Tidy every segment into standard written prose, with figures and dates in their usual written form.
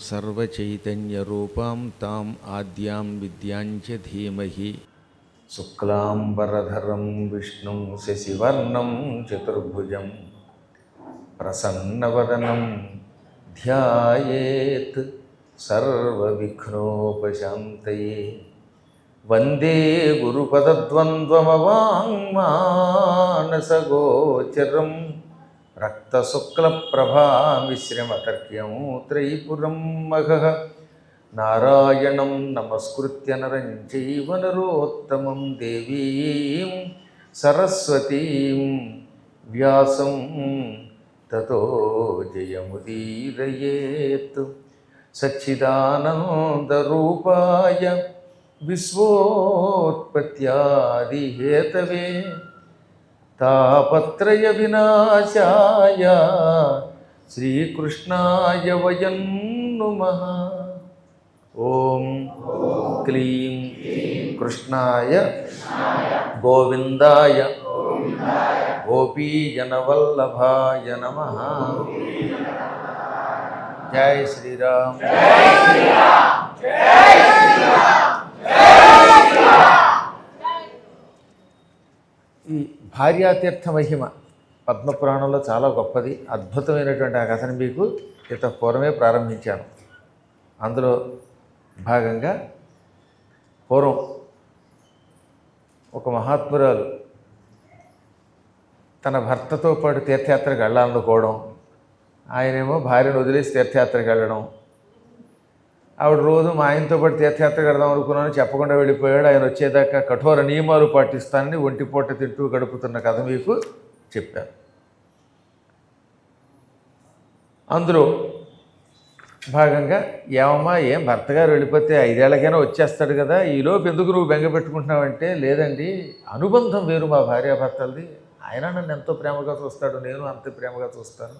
సర్వచైతన్యరూపాం తాం ఆద్యాం విద్యాం చ ధీమహి. శుక్లాంబరధరం విష్ణుం శశివర్ణం చతుర్భుజం ప్రసన్నవదనం ధ్యాయేత్ సర్వవిఘ్నోపశాంతయే. వందే గురుపదద్వంద్వమవాంగ్మానసగోచరం రక్తశుక్లప్రభామిశ్రమతర్క్యం త్రైపురం మఘః. నారాయణం నమస్కృత్య నరం చైవ నరోత్తమం దేవీం సరస్వతీం వ్యాసం తతో జయముదీరయేత్. సచ్చిదానందరూపాయ విశ్వోత్పత్యాదిహేతవే తాపత్రయ వినాశాయ శ్రీకృష్ణాయ వయం నుమః. ఓం క్లీం కృష్ణాయ గోవిందాయ గోపీజనవల్లభాయ నమః. జై శ్రీరామ్. ఈ భార్యాతీర్థ మహిమ పద్మపురాణంలో చాలా గొప్పది, అద్భుతమైనటువంటి ఆ కథను మీకు ఇంత పూర్వమే ప్రారంభించాను. అందులో భాగంగా పూర్వం ఒక మహాత్మురాలు తన భర్తతో పాటు తీర్థయాత్రకు వెళ్ళాలనుకోవడం, ఆయనేమో భార్యను వదిలేసి తీర్థయాత్రకు వెళ్ళడం. ఆవిడ రోజు మా ఆయనతో పాటు తీర్థయాత్రకు వెళ్దాం అనుకున్నాను, చెప్పకుండా వెళ్ళిపోయాడు. ఆయన వచ్చేదాకా కఠోర నియమాలు పాటిస్తానని ఒంటిపూట తింటూ గడుపుతున్న కథ మీకు చెప్పాను. అందులో భాగంగా ఏమమ్మా, ఏం భర్తగారు వెళ్ళిపోతే 5 ఏళ్లకైనా వచ్చేస్తాడు కదా, ఈలోపు ఎందుకు నువ్వు బెంగ పెట్టుకుంటున్నావంటే, లేదండి అనుబంధం వేరు మా భార్యాభర్తలది. ఆయన నన్ను ఎంతో ప్రేమగా చూస్తాడు, నేను అంత ప్రేమగా చూస్తాను.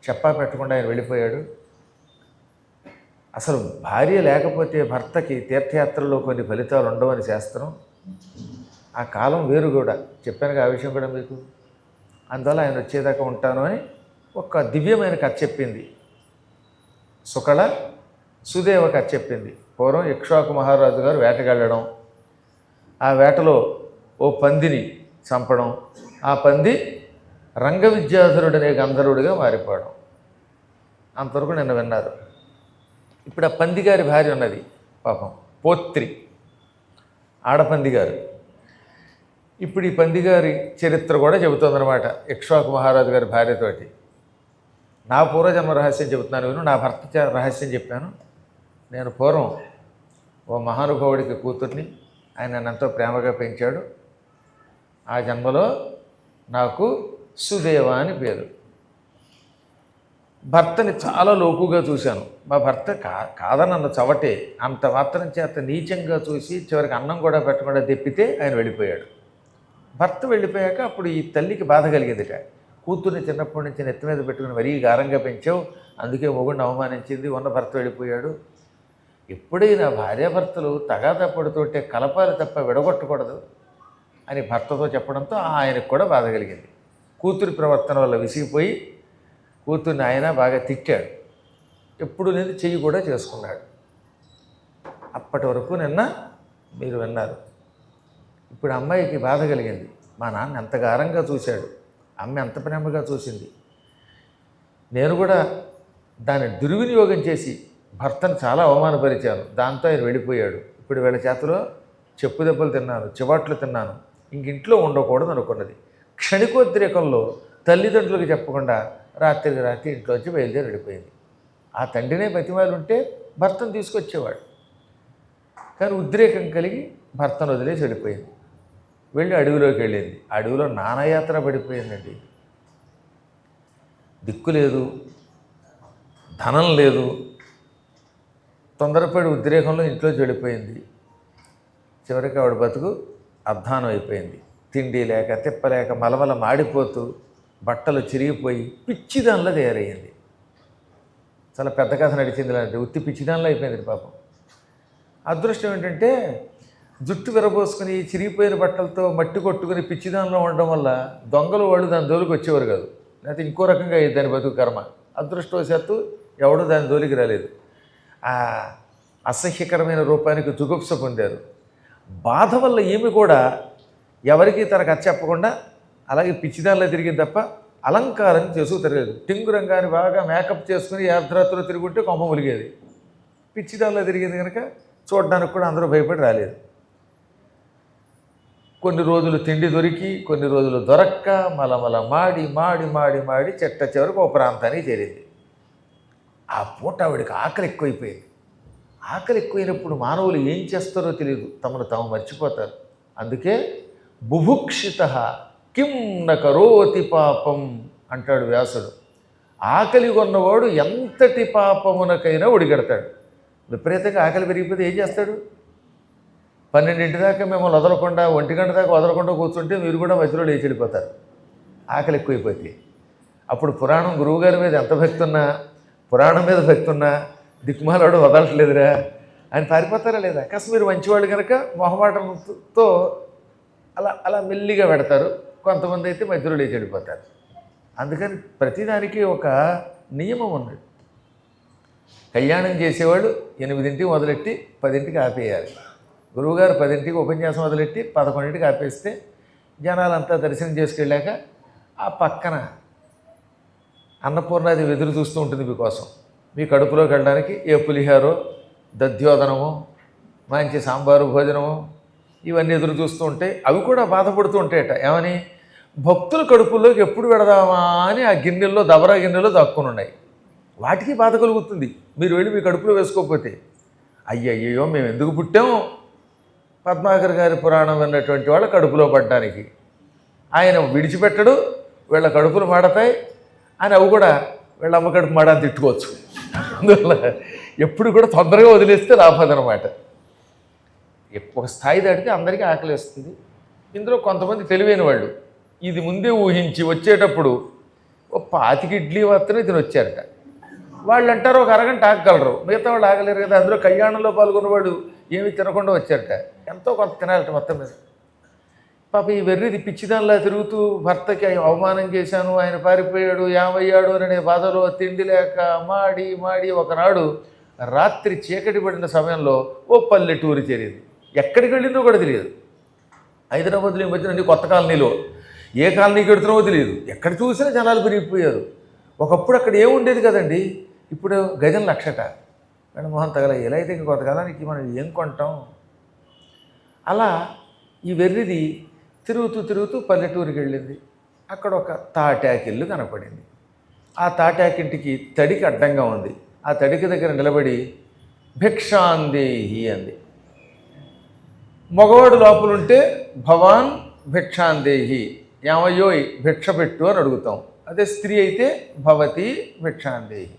చెప్పా పెట్టకుండా ఆయన వెళ్ళిపోయాడు. అసలు భార్య లేకపోతే భర్తకి తీర్థయాత్రలో కొన్ని ఫలితాలు ఉండవని శాస్త్రం. ఆ కాలం వేరు కూడా చెప్పాను, ఆ విషయం కూడా మీకు. అందువల్ల ఆయన వచ్చేదాకా ఉంటాను అని ఒక దివ్యమైన కథ చెప్పింది సుకళ. సుదేవ కథ చెప్పింది. పూర్వం ఇక్ష్వాకు మహారాజు గారు వేటకెళ్ళడం, ఆ వేటలో ఓ పందిని చంపడం, ఆ పంది రంగవిద్యాధరుడనే గంధర్వుడిగా మారిపోవడం. అంతవరకు నిన్న విన్నారు. ఇప్పుడు ఆ పందిగారి భార్య ఉన్నది, పాపం పోత్రి, ఆడపందిగారు. ఇప్పుడు ఈ పందిగారి చరిత్ర కూడా చెబుతుందన్నమాట ఇక్ష్వాకు మహారాజు గారి భార్యతోటి. నా పూర్వజన్మ రహస్యం చెబుతున్నాను విను. నా భర్త రహస్యం చెప్పాను. నేను పూర్వం ఓ మహానుభావుడికి కూతుర్ని, ఆయన నన్ను ఎంతో ప్రేమగా పెంచాడు. ఆ జన్మలో నాకు సుదేవ అని పేరు. భర్తని చాలా లోకుగా చూశాను. మా భర్త కాదనన్న చవటే, అంత మాత్రం చేత నీచంగా చూసి చివరికి అన్నం కూడా పెట్టకుండా తెప్పితే ఆయన వెళ్ళిపోయాడు. భర్త వెళ్ళిపోయాక అప్పుడు ఈ తల్లికి బాధ కలిగిందిట. కూతుర్ని చిన్నప్పటి నుంచి నెత్తి మీద పెట్టుకుని మరీ గారంగా పెంచావు, అందుకే మొగుడిని అవమానించింది, ఉన్న భర్త వెళ్ళిపోయాడు. ఎప్పుడైనా భార్యాభర్తలు తగాదా పడుతుంటే కలపాలి తప్ప విడగొట్టకూడదు అని భర్తతో చెప్పడంతో ఆయనకు కూడా బాధ కలిగింది. కూతురి ప్రవర్తన వల్ల విసిగిపోయి కూతుర్ని ఆయన బాగా తిట్టాడు. ఎప్పుడు నేను చెయ్యి కూడా చేసుకున్నాడు. అప్పటి వరకు నిన్న మీరు విన్నారు. ఇప్పుడు అమ్మాయికి బాధ కలిగింది. మా నాన్న ఎంత గారంగా చూశాడు, అమ్మ ఎంత ప్రేమగా చూసింది, నేను కూడా దాన్ని దుర్వినియోగం చేసి భర్తను చాలా అవమానపరిచాను, దాంతో ఆయన వెళ్ళిపోయాడు. ఇప్పుడు వీళ్ళ చేతిలో చెప్పు దెబ్బలు తిన్నాను, చివాట్లు తిన్నాను, ఇంట్లో ఉండకూడదు అనుకున్నది. క్షణికోద్రేకంలో తల్లిదండ్రులకు చెప్పకుండా రాత్రి ఇంట్లోంచి బయలుదేరి వెళ్ళిపోయింది. ఆ తండ్రినే బతిమాలు ఉంటే భర్తను తీసుకొచ్చేవాడు, కానీ ఉద్రేకం కలిగి భర్తను వదిలేసి వెళ్ళిపోయింది. వెళ్ళి అడవిలోకి వెళ్ళింది. అడవిలో నానాయాత్ర పడిపోయిందండి. దిక్కు లేదు, ధనం లేదు, తొందరపడి ఉద్రేకంలో ఇంట్లోకి వెళ్ళిపోయింది. చివరికి ఆవిడ బతుకు అధ్వానం అయిపోయింది. తిండి లేక తిప్పలేక మలమల మాడిపోతూ బట్టలు చిరిగిపోయి పిచ్చిదానిలో తయారయ్యింది. చాలా పెద్ద కథ నడిచింది. లాంటి ఉత్తి పిచ్చిదానిలో అయిపోయింది పాపం. అదృష్టం ఏంటంటే జుట్టు విరబోసుకుని చిరిగిపోయిన బట్టలతో మట్టి కొట్టుకుని పిచ్చిదానిలో ఉండడం వల్ల దొంగలు వాళ్ళు దాని జోలికి వచ్చేవారు కాదు, లేకపోతే ఇంకో రకంగా అయ్యింది దాని బతుకు కర్మ. అదృష్టవశాత్తు ఎవడూ దాని జోలికి రాలేదు. ఆ అసహ్యకరమైన రూపానికి జుగుప్స పొందారు. బాధ వల్ల ఈమె కూడా ఎవరికి తన కథ చెప్పకుండా అలాగే పిచ్చిదానిలో తిరిగింది తప్ప అలంకారం చేసుకు తిరగలేదు. టింగురంగాని బాగా మేకప్ చేసుకుని అర్ధరాత్రిలో తిరుగుంటే కొంప ములిగేది. పిచ్చిదానిలో తిరిగింది కనుక చూడడానికి కూడా అందరూ భయపడి రాలేదు. కొన్ని రోజులు తిండి దొరికి కొన్ని రోజులు దొరక్క మలమల మాడి మాడి మాడి మాడి చెట్ట చివరికి ఒక ప్రాంతానికి చేరింది. ఆ పూట ఆవిడికి ఆకలి ఎక్కువైపోయింది. ఆకలి ఎక్కువైనప్పుడు మానవులు ఏం చేస్తారో తెలియదు, తమను తాము మర్చిపోతారు. అందుకే బుభుక్షిత కిం న కరోతి పాపం అంటాడు వ్యాసుడు. ఆకలి కొన్నవాడు ఎంతటి పాపమునకైనా ఒడిగడతాడు. విపరీతంగా ఆకలి పెరిగిపోతే ఏం చేస్తాడు? 12 దాకా మిమ్మల్ని వదలకుండా 1 గంట దాకా వదలకుండా కూర్చుంటే మీరు కూడా మధ్యలో లేచి వెళ్ళిపోతారు ఆకలి ఎక్కువైపోతే. అప్పుడు పురాణం గురువుగారి మీద ఎంత భక్తి ఉన్నా, పురాణం మీద భక్తి ఉన్నా దిక్కుమాలాడు వదలట్లేదురా అని పారిపోతారా లేదా? కాస్త మీరు మంచివాళ్ళు కనుక మొహమాటంతో అలా అలా మెల్లిగా పెడతారు. కొంతమంది అయితే మధ్యలో లేచి వెళ్ళిపోతారు. అందుకని ప్రతిదానికి ఒక నియమం ఉంది. కళ్యాణం చేసేవాళ్ళు 8ంటికి మొదలెట్టి 10ంటికి ఆపేయాలి. గురువుగారు 10ంటికి ఉపన్యాసం మొదలెట్టి 11ంటికి ఆపేస్తే జనాలంతా దర్శనం చేసుకెళ్ళాక ఆ పక్కన అన్నపూర్ణాది ఎదురు చూస్తూ ఉంటుంది మీకోసం. మీ కడుపులోకి వెళ్ళడానికి ఏ పులిహారో దధ్యోదనమో మంచి సాంబారు భోజనమో ఇవన్నీ ఎదురు చూస్తూ ఉంటాయి. అవి కూడా బాధపడుతూ ఉంటాయట. ఏమని? భక్తుల కడుపుల్లోకి ఎప్పుడు పెడదామా అని ఆ గిన్నెల్లో దబరా గిన్నెలో దాక్కుని ఉన్నాయి. వాటికి బాధ కలుగుతుంది మీరు వెళ్ళి మీ కడుపులో వేసుకోకపోతే. అయ్యయ్యో మేము ఎందుకు పుట్టాము? పద్మాకర్ గారి పురాణం విన్నటువంటి వాళ్ళ కడుపులో పడ్డానికి. ఆయన విడిచిపెట్టడు, వీళ్ళ కడుపులు మాడతాయి అని అవి కూడా వీళ్ళ అమ్మ కడుపు మాడని తిట్టుకోవచ్చు. అందువల్ల ఎప్పుడు కూడా తొందరగా వదిలేస్తే రాపదనమాట. ఒక స్థాయి దాటితే అందరికీ ఆకలి వస్తుంది. ఇందులో కొంతమంది తెలివైన వాళ్ళు ఇది ముందే ఊహించి వచ్చేటప్పుడు ఓ 25 ఇడ్లీ మాత్రమే తిని వచ్చారట. వాళ్ళు అంటారు ఒక అరగంట ఆగగలరు, మిగతా వాళ్ళు ఆగలేరు కదా. అందులో కళ్యాణంలో పాల్గొన్నవాడు ఏమి తినకుండా వచ్చారట. ఎంతో కొంత తినాలట మొత్తం మీద. పాప ఈ వెర్రిది పిచ్చిదానిలా తిరుగుతూ భర్తకి అవమానం చేశాను, ఆయన పారిపోయాడు, ఏమయ్యాడు అనే బాధలో తిండి లేక మాడి మాడి ఒకనాడు రాత్రి చీకటి పడిన సమయంలో ఓ పల్లెటూరు చేరింది. ఎక్కడికి వెళ్ళిందో కూడా తెలియదు. హైదరాబాద్లో ఈ మధ్యన అన్ని కొత్త కాలనీలో ఏ కాలనీకి వెడుతున్నావో తెలియదు. ఎక్కడ చూసినా జనాలు పెరిగిపోయారు. ఒకప్పుడు అక్కడ ఏముండేది కదండి, ఇప్పుడు గజం 1,00,000 కానీ మొహం తగల. ఎలా అయితే ఇంక కొంతకాలానికి మనం ఏం కొంటాం? అలా ఈ వెర్రిది తిరుగుతూ తిరుగుతూ పల్లెటూరుకి వెళ్ళింది. అక్కడ ఒక తాటాకిల్లు కనపడింది. ఆ తాటాకింటికి తడికి అడ్డంగా ఉంది. ఆ తడికి దగ్గర నిలబడి భిక్షాందేహి అంది. మగవాడు లోపలుంటే భవాన్ భిక్షాందేహి, ఏమయ్యోయ్ భిక్ష పెట్టు అని అడుగుతాం. అదే స్త్రీ అయితే భవతి భిక్షాందేహి.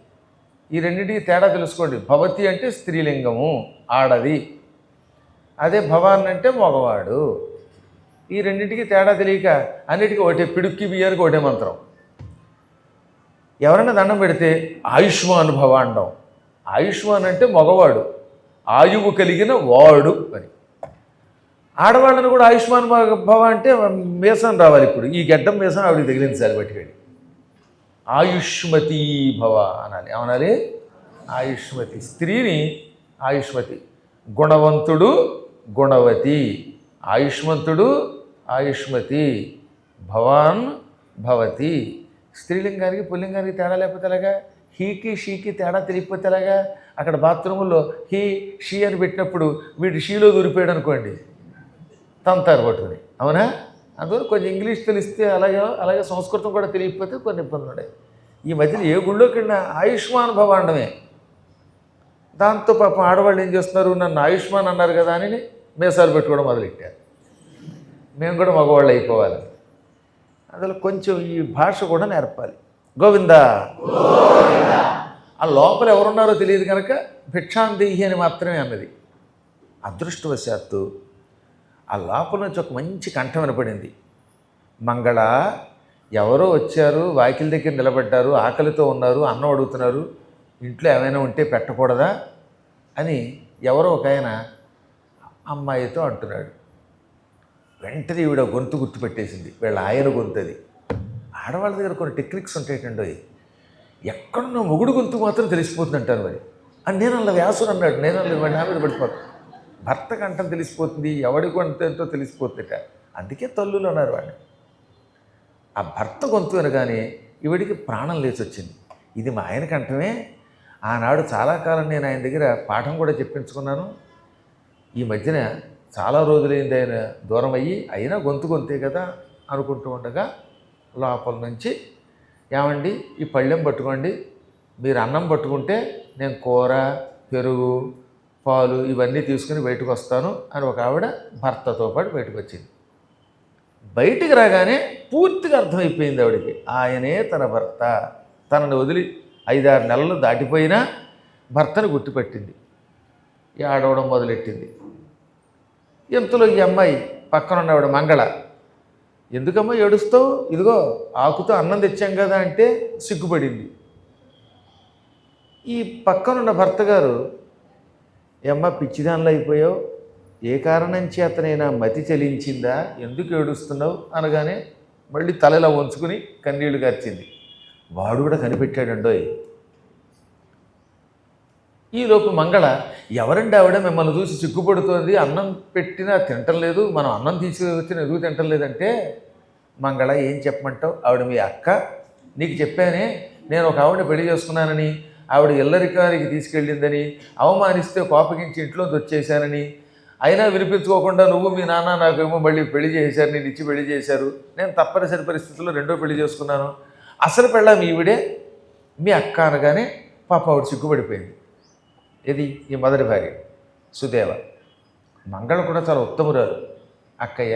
ఈ రెండింటికి తేడా తెలుసుకోండి. భవతి అంటే స్త్రీలింగము, ఆడది. అదే భవాన్ అంటే మగవాడు. ఈ రెండింటికి తేడా తెలియక అన్నిటికీ ఒకటే పిడుక్కి బియ్యానికి ఒకటే మంత్రం. ఎవరైనా దండం పెడితే ఆయుష్మాన్ భవ అండం. ఆయుష్మాన్ అంటే మగవాడు, ఆయువు కలిగిన వాడు అని. ఆడవాళ్ళని కూడా ఆయుష్మాన్ భవ అంటే మేసం రావాలి. ఇప్పుడు ఈ గడ్డం మేసం ఆవిడకి తగిలించాలి పట్టుకెళ్ళి. ఆయుష్మతి భవ అనాలి. ఏమనాలి? ఆయుష్మతి. స్త్రీని ఆయుష్మతి. గుణవంతుడు గుణవతి, ఆయుష్మంతుడు ఆయుష్మతి, భవాన్ భవతి. స్త్రీలింగానికి పుల్లింగానికి తేడా లేకపోతే ఎలాగా? హీకి షీకి తేడా తెలియకపోతే ఎలాగా? అక్కడ బాత్రూముల్లో హీ షీ అని పెట్టినప్పుడు వీడు షీలో దూరిపోయాడు అనుకోండి, తంతారు పట్టుకుని. అవునా? అందువల్ల కొంచెం ఇంగ్లీష్ తెలిస్తే అలాగే సంస్కృతం కూడా తెలియకపోతే కొన్ని ఇబ్బందులు ఉన్నాయి. ఈ మధ్యన ఏ గుళ్ళోకి వెళ్ళినా ఆయుష్మాన్ భవ అండమే. దాంతో పాపం ఆడవాళ్ళు ఏం చేస్తున్నారు, నన్ను ఆయుష్మాన్ అన్నారు కదా అని మేసాలు పెట్టుకోవడం మొదలెట్టారు. మేము కూడా మగవాళ్ళు అయిపోవాలి. అందులో కొంచెం ఈ భాష కూడా నేర్పాలి. గోవిందా. ఆ లోపల ఎవరున్నారో తెలియదు కనుక భిక్షాందేహి అని మాత్రమే అన్నది. అదృష్టవశాత్తు ఆ లోపల నుంచి ఒక మంచి కంఠం వినపడింది. మంగళ, ఎవరో వచ్చారు, వాకిలి దగ్గర నిలబడ్డారు, ఆకలితో ఉన్నారు, అన్నం అడుగుతున్నారు, ఇంట్లో ఏమైనా ఉంటే పెట్టకూడదా అని ఎవరో ఒక ఆయన అమ్మాయితో అంటున్నాడు. వెంటనే ఈవిడ గొంతు గుర్తుపెట్టేసింది. వీళ్ళ ఆయన గొంతు అది. ఆడవాళ్ళ దగ్గర కొన్ని టెక్నిక్స్ ఉంటాయిటండి. ఎక్కడున్న మొగుడు గొంతు మాత్రం తెలిసిపోతుంది అంటారు మరి అని నేను అలా వ్యాసుడు అన్నాడు. నేను అలా వాడి నా మీద పడిపోతాను. భర్త కంఠం తెలిసిపోతుంది, ఎవడి గొంతు తెలిసిపోతుందట. అందుకే తల్లులు అన్నారు వాడిని. ఆ భర్త గొంతు అనగానే ఈవిడికి ప్రాణం లేచి వచ్చింది. ఇది మా ఆయన కంఠమే. ఆనాడు చాలా కాలం నేను ఆయన దగ్గర పాఠం కూడా చెప్పించుకున్నాను. ఈ మధ్యన చాలా రోజులైంది ఆయన దూరం అయ్యి, అయినా గొంతే కదా అనుకుంటూ ఉండగా లోపల నుంచి, ఏమండి ఈ పళ్ళెం పట్టుకోండి, మీరు అన్నం పట్టుకుంటే నేను కూర, పెరుగు, పాలు ఇవన్నీ తీసుకుని బయటకు వస్తాను అని ఒక ఆవిడ భర్తతో పాటు బయటకు వచ్చింది. బయటికి రాగానే పూర్తిగా అర్థమైపోయింది ఆవిడకి, ఆయనే తన భర్త. తనను వదిలి 5-6 నెలలు దాటిపోయినా భర్తను గుర్తుపెట్టింది. ఆడవడం మొదలెట్టింది. ఇంతలో ఈ అమ్మాయి పక్కన ఉన్నవాడు మంగళ, ఎందుకమ్మా ఏడుస్తావు, ఇదిగో ఆకుతో అన్నం తెచ్చాం కదా అంటే సిగ్గుపడింది. ఈ పక్కనున్న భర్త గారు, ఏమ్మా పిచ్చిదానిలో అయిపోయావు, ఏ కారణం చేతనైనా మతి చలించిందా, ఎందుకు ఏడుస్తున్నావు అనగానే మళ్ళీ తలలా వంచుకుని కన్నీళ్లు గార్చింది. వాడు కూడా కనిపెట్టాడండోయ్. ఈలోపు మంగళ, ఎవరండి ఆవిడ మిమ్మల్ని చూసి సిగ్గుపడుతోంది, అన్నం పెట్టినా తింటం లేదు, మనం అన్నం తీసుకొచ్చిన ఎదుగు తింటం లేదంటే, మంగళ ఏం చెప్పమంటావు, ఆవిడ మీ అక్క, నీకు చెప్పానే నేను ఒక ఆవిడని పెళ్లి చేసుకున్నానని, ఆవిడ ఇల్లరికారికి తీసుకెళ్ళిందని, అవమానిస్తే కోపగించి ఇంట్లోకి వచ్చేసానని, అయినా వినిపించుకోకుండా నువ్వు మీ నాన్న నాకేమో మళ్ళీ పెళ్లి చేశారు, నేను ఇచ్చి పెళ్లి చేశారు, నేను తప్పనిసరి పరిస్థితుల్లో రెండో పెళ్లి చేసుకున్నాను, అసలు పెళ్ళాం ఈవిడే మీ అక్క అనగానే పాప ఆవిడ సిగ్గుపడిపోయింది. ఇది ఈ మొదటి భార్య సుదేవ. మంగళ కూడా చాలా ఉత్తమురాలు. అక్కయ్య,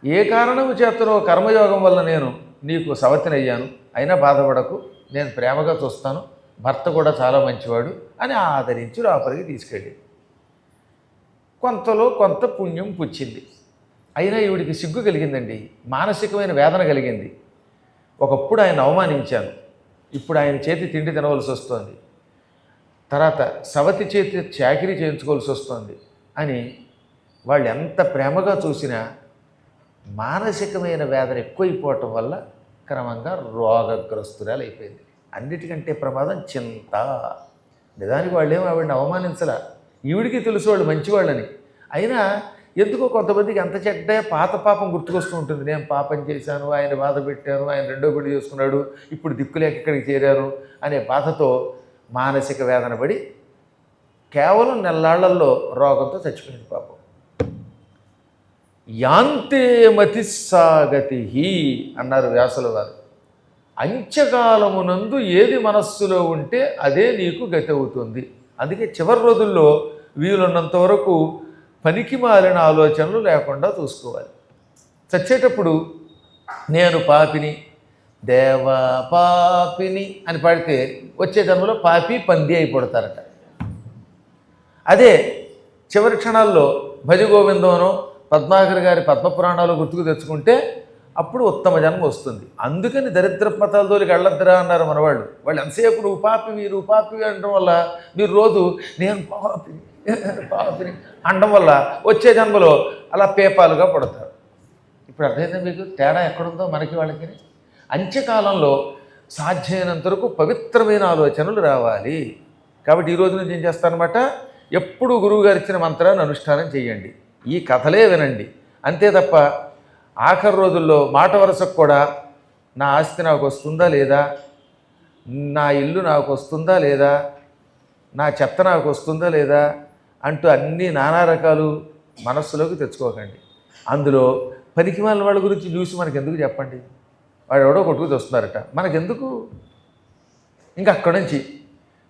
ఏ కారణము చేతనో కర్మయోగం వల్ల నేను నీకు సవతిని అయ్యాను, అయినా బాధపడకు, నేను ప్రేమగా చూస్తాను, భర్త కూడా చాలా మంచివాడు అని ఆదరించి లోపలికి తీసుకెళ్ళి కొంతలో కొంత పుణ్యం పుచ్చింది. అయినా ఈవిడికి సిగ్గు కలిగిందండి, మానసికమైన వేదన కలిగింది. ఒకప్పుడు ఆయన అవమానించాను, ఇప్పుడు ఆయన చేతి తిండి తినవలసి వస్తుంది, తర్వాత సవతి చేతి చాకిరీ చేయించుకోవాల్సి వస్తుంది అని వాళ్ళు ఎంత ప్రేమగా చూసినా మానసికమైన వేదన ఎక్కువైపోవటం వల్ల క్రమంగా రోగగ్రస్తురాలు అయిపోయింది. అన్నిటికంటే ప్రమాదం చింత. నిజానికి వాళ్ళేమో ఆవిడని అవమానించలా, ఈవిడికి తెలుసు వాళ్ళు మంచివాళ్ళని. అయినా ఎందుకో కొంతమందికి ఎంత చెడ్డ పాత పాపం గుర్తుకొస్తూ ఉంటుంది. నేను పాపం చేశాను, ఆయన బాధ పెట్టాను, ఆయన రెండో పెళ్లి చేసుకున్నాడు, ఇప్పుడు దిక్కులేక ఇక్కడికి చేరాను అనే బాధతో మానసిక వేదన పడి కేవలం నెల్లాళ్లలో రోగంతో చచ్చిపోయింది పాపం. యాంతే మతిస్సాగతి అన్నారు వ్యాసుల వారు. అంత్యకాలమునందు ఏది మనస్సులో ఉంటే అదే నీకు గతి అవుతుంది. అందుకే చివరి రోజుల్లో వీలున్నంత వరకు పనికి మాలిన ఆలోచనలు లేకుండా చూసుకోవాలి. చచ్చేటప్పుడు నేను పాపిని, దేవా పాపిని అని పాడితే వచ్చే జన్మలో పాపి పంది అయిపోతారట. అదే చివరి క్షణాల్లో భజగోవిందమనో పద్మాకర్ గారి పద్మపురాణాలు గుర్తుకు తెచ్చుకుంటే అప్పుడు ఉత్తమ జన్మ వస్తుంది. అందుకని దరిద్ర పతాలతోలికి వెళ్ళొద్దురా అన్నారు మనవాళ్ళు. వాళ్ళు ఎంతసేపు నువ్వు పాపివి అనడం వల్ల మీరు రోజు నేను పాపిని అనడం వల్ల వచ్చే జన్మలో అలా పేపాలుగా పడతారు. ఇప్పుడు అర్థమైందా మీకు తేడా ఎక్కడుందో మనకి వాళ్ళకి? అంత్యకాలంలో సాధ్యమైనంత వరకు పవిత్రమైన ఆలోచనలు రావాలి. కాబట్టి ఈ రోజు నుంచి ఏం చేస్తారనమాట, ఎప్పుడు గురువుగారు ఇచ్చిన మంత్రాన్ని అనుష్ఠానం చేయండి, ఈ కథలే వినండి, అంతే తప్ప ఆఖరి రోజుల్లో మాట వరుసకు కూడా నా ఆస్తి నాకు వస్తుందా లేదా, నా ఇల్లు నాకు వస్తుందా లేదా, నా చెత్త నాకు వస్తుందా లేదా అంటూ అన్నీ నానా రకాలు మనస్సులోకి తెచ్చుకోకండి. అందులో పనికిమాలిన వాళ్ళ గురించి చూసి మనకు ఎందుకు చెప్పండి, వాడు ఎవడో కొట్టుకు తెస్తున్నారట, మనకెందుకు? ఇంకా అక్కడి నుంచి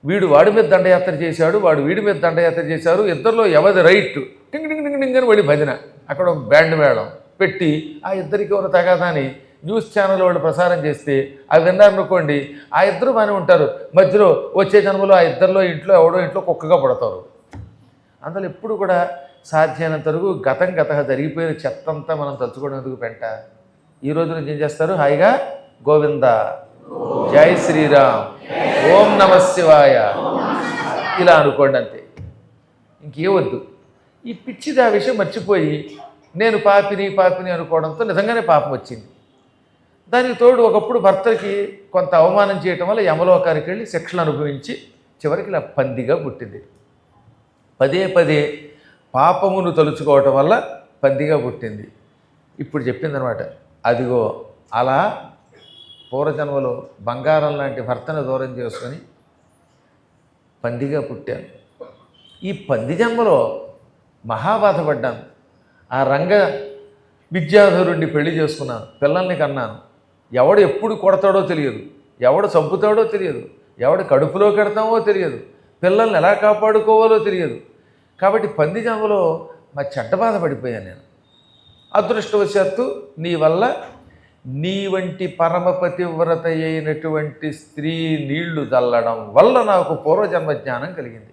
వీడు వాడి మీద దండయాత్ర చేశాడు, వాడు వీడి మీద దండయాత్ర చేశారు, ఇద్దరిలో ఎవరి రైట్ టింగ్ టింగ్ టింగ్ టింగ్ అని వాడి భజన, అక్కడ బ్యాండ్ మేళం పెట్టి ఆ ఇద్దరికి ఉన్న తగాదాని న్యూస్ ఛానల్ వాళ్ళు ప్రసారం చేస్తే అవి విన్నారనుకోండి, ఆ ఇద్దరు బాగానే ఉంటారు, మధ్యలో వచ్చే జన్మలో ఆ ఇద్దరిలో ఇంట్లో ఎవడో ఇంట్లో కుక్కగా పడతారు. అందులో ఎప్పుడు కూడా సాధ్యమైనంత వరకు గతం జరిగిపోయిన చెత్తంతా మనం తలుచుకోవడం ఎందుకు పెంట. ఈ రోజు నుంచి ఏం చేస్తారు, హాయిగా గోవింద, జై శ్రీరామ్, ఓం నమ శివాయ ఇలా అనుకోండి, అంతే, ఇంకేవద్దు. ఈ పిచ్చిది ఆ విషయం మర్చిపోయి నేను పాపిని అనుకోవడంతో నిజంగానే పాపం వచ్చింది. దానికి తోడు ఒకప్పుడు భర్తకి కొంత అవమానం చేయటం వల్ల యమలోకానికి వెళ్ళి శిక్షలు అనుభవించి చివరికి ఇలా పందిగా పుట్టింది. పదే పదే పాపమును తలుచుకోవటం వల్ల పందిగా పుట్టింది. ఇప్పుడు చెప్పిందనమాట, అదిగో అలా పూర్వజన్మలో బంగారం లాంటి భర్తను దూరం చేసుకొని పందిగా పుట్టాను. ఈ పంది జన్మలో మహాబాధపడ్డాను. ఆ రంగ విద్యాధరుణ్ణి పెళ్లి చేసుకున్నాను, పిల్లల్ని కన్నాను. ఎవడు ఎప్పుడు కొడతాడో తెలియదు, ఎవడు చంపుతాడో తెలియదు, ఎవడు కడుపులో పెడతామో తెలియదు, పిల్లల్ని ఎలా కాపాడుకోవాలో తెలియదు. కాబట్టి పంది జన్మలో మా చెడ్డ బాధ పడిపోయాను నేను. అదృష్టవశాత్తు నీ వల్ల నీ వంటి పరమపతివ్రత అయినటువంటి స్త్రీ నీళ్లు చల్లడం వల్ల నాకు పూర్వజన్మ జ్ఞానం కలిగింది.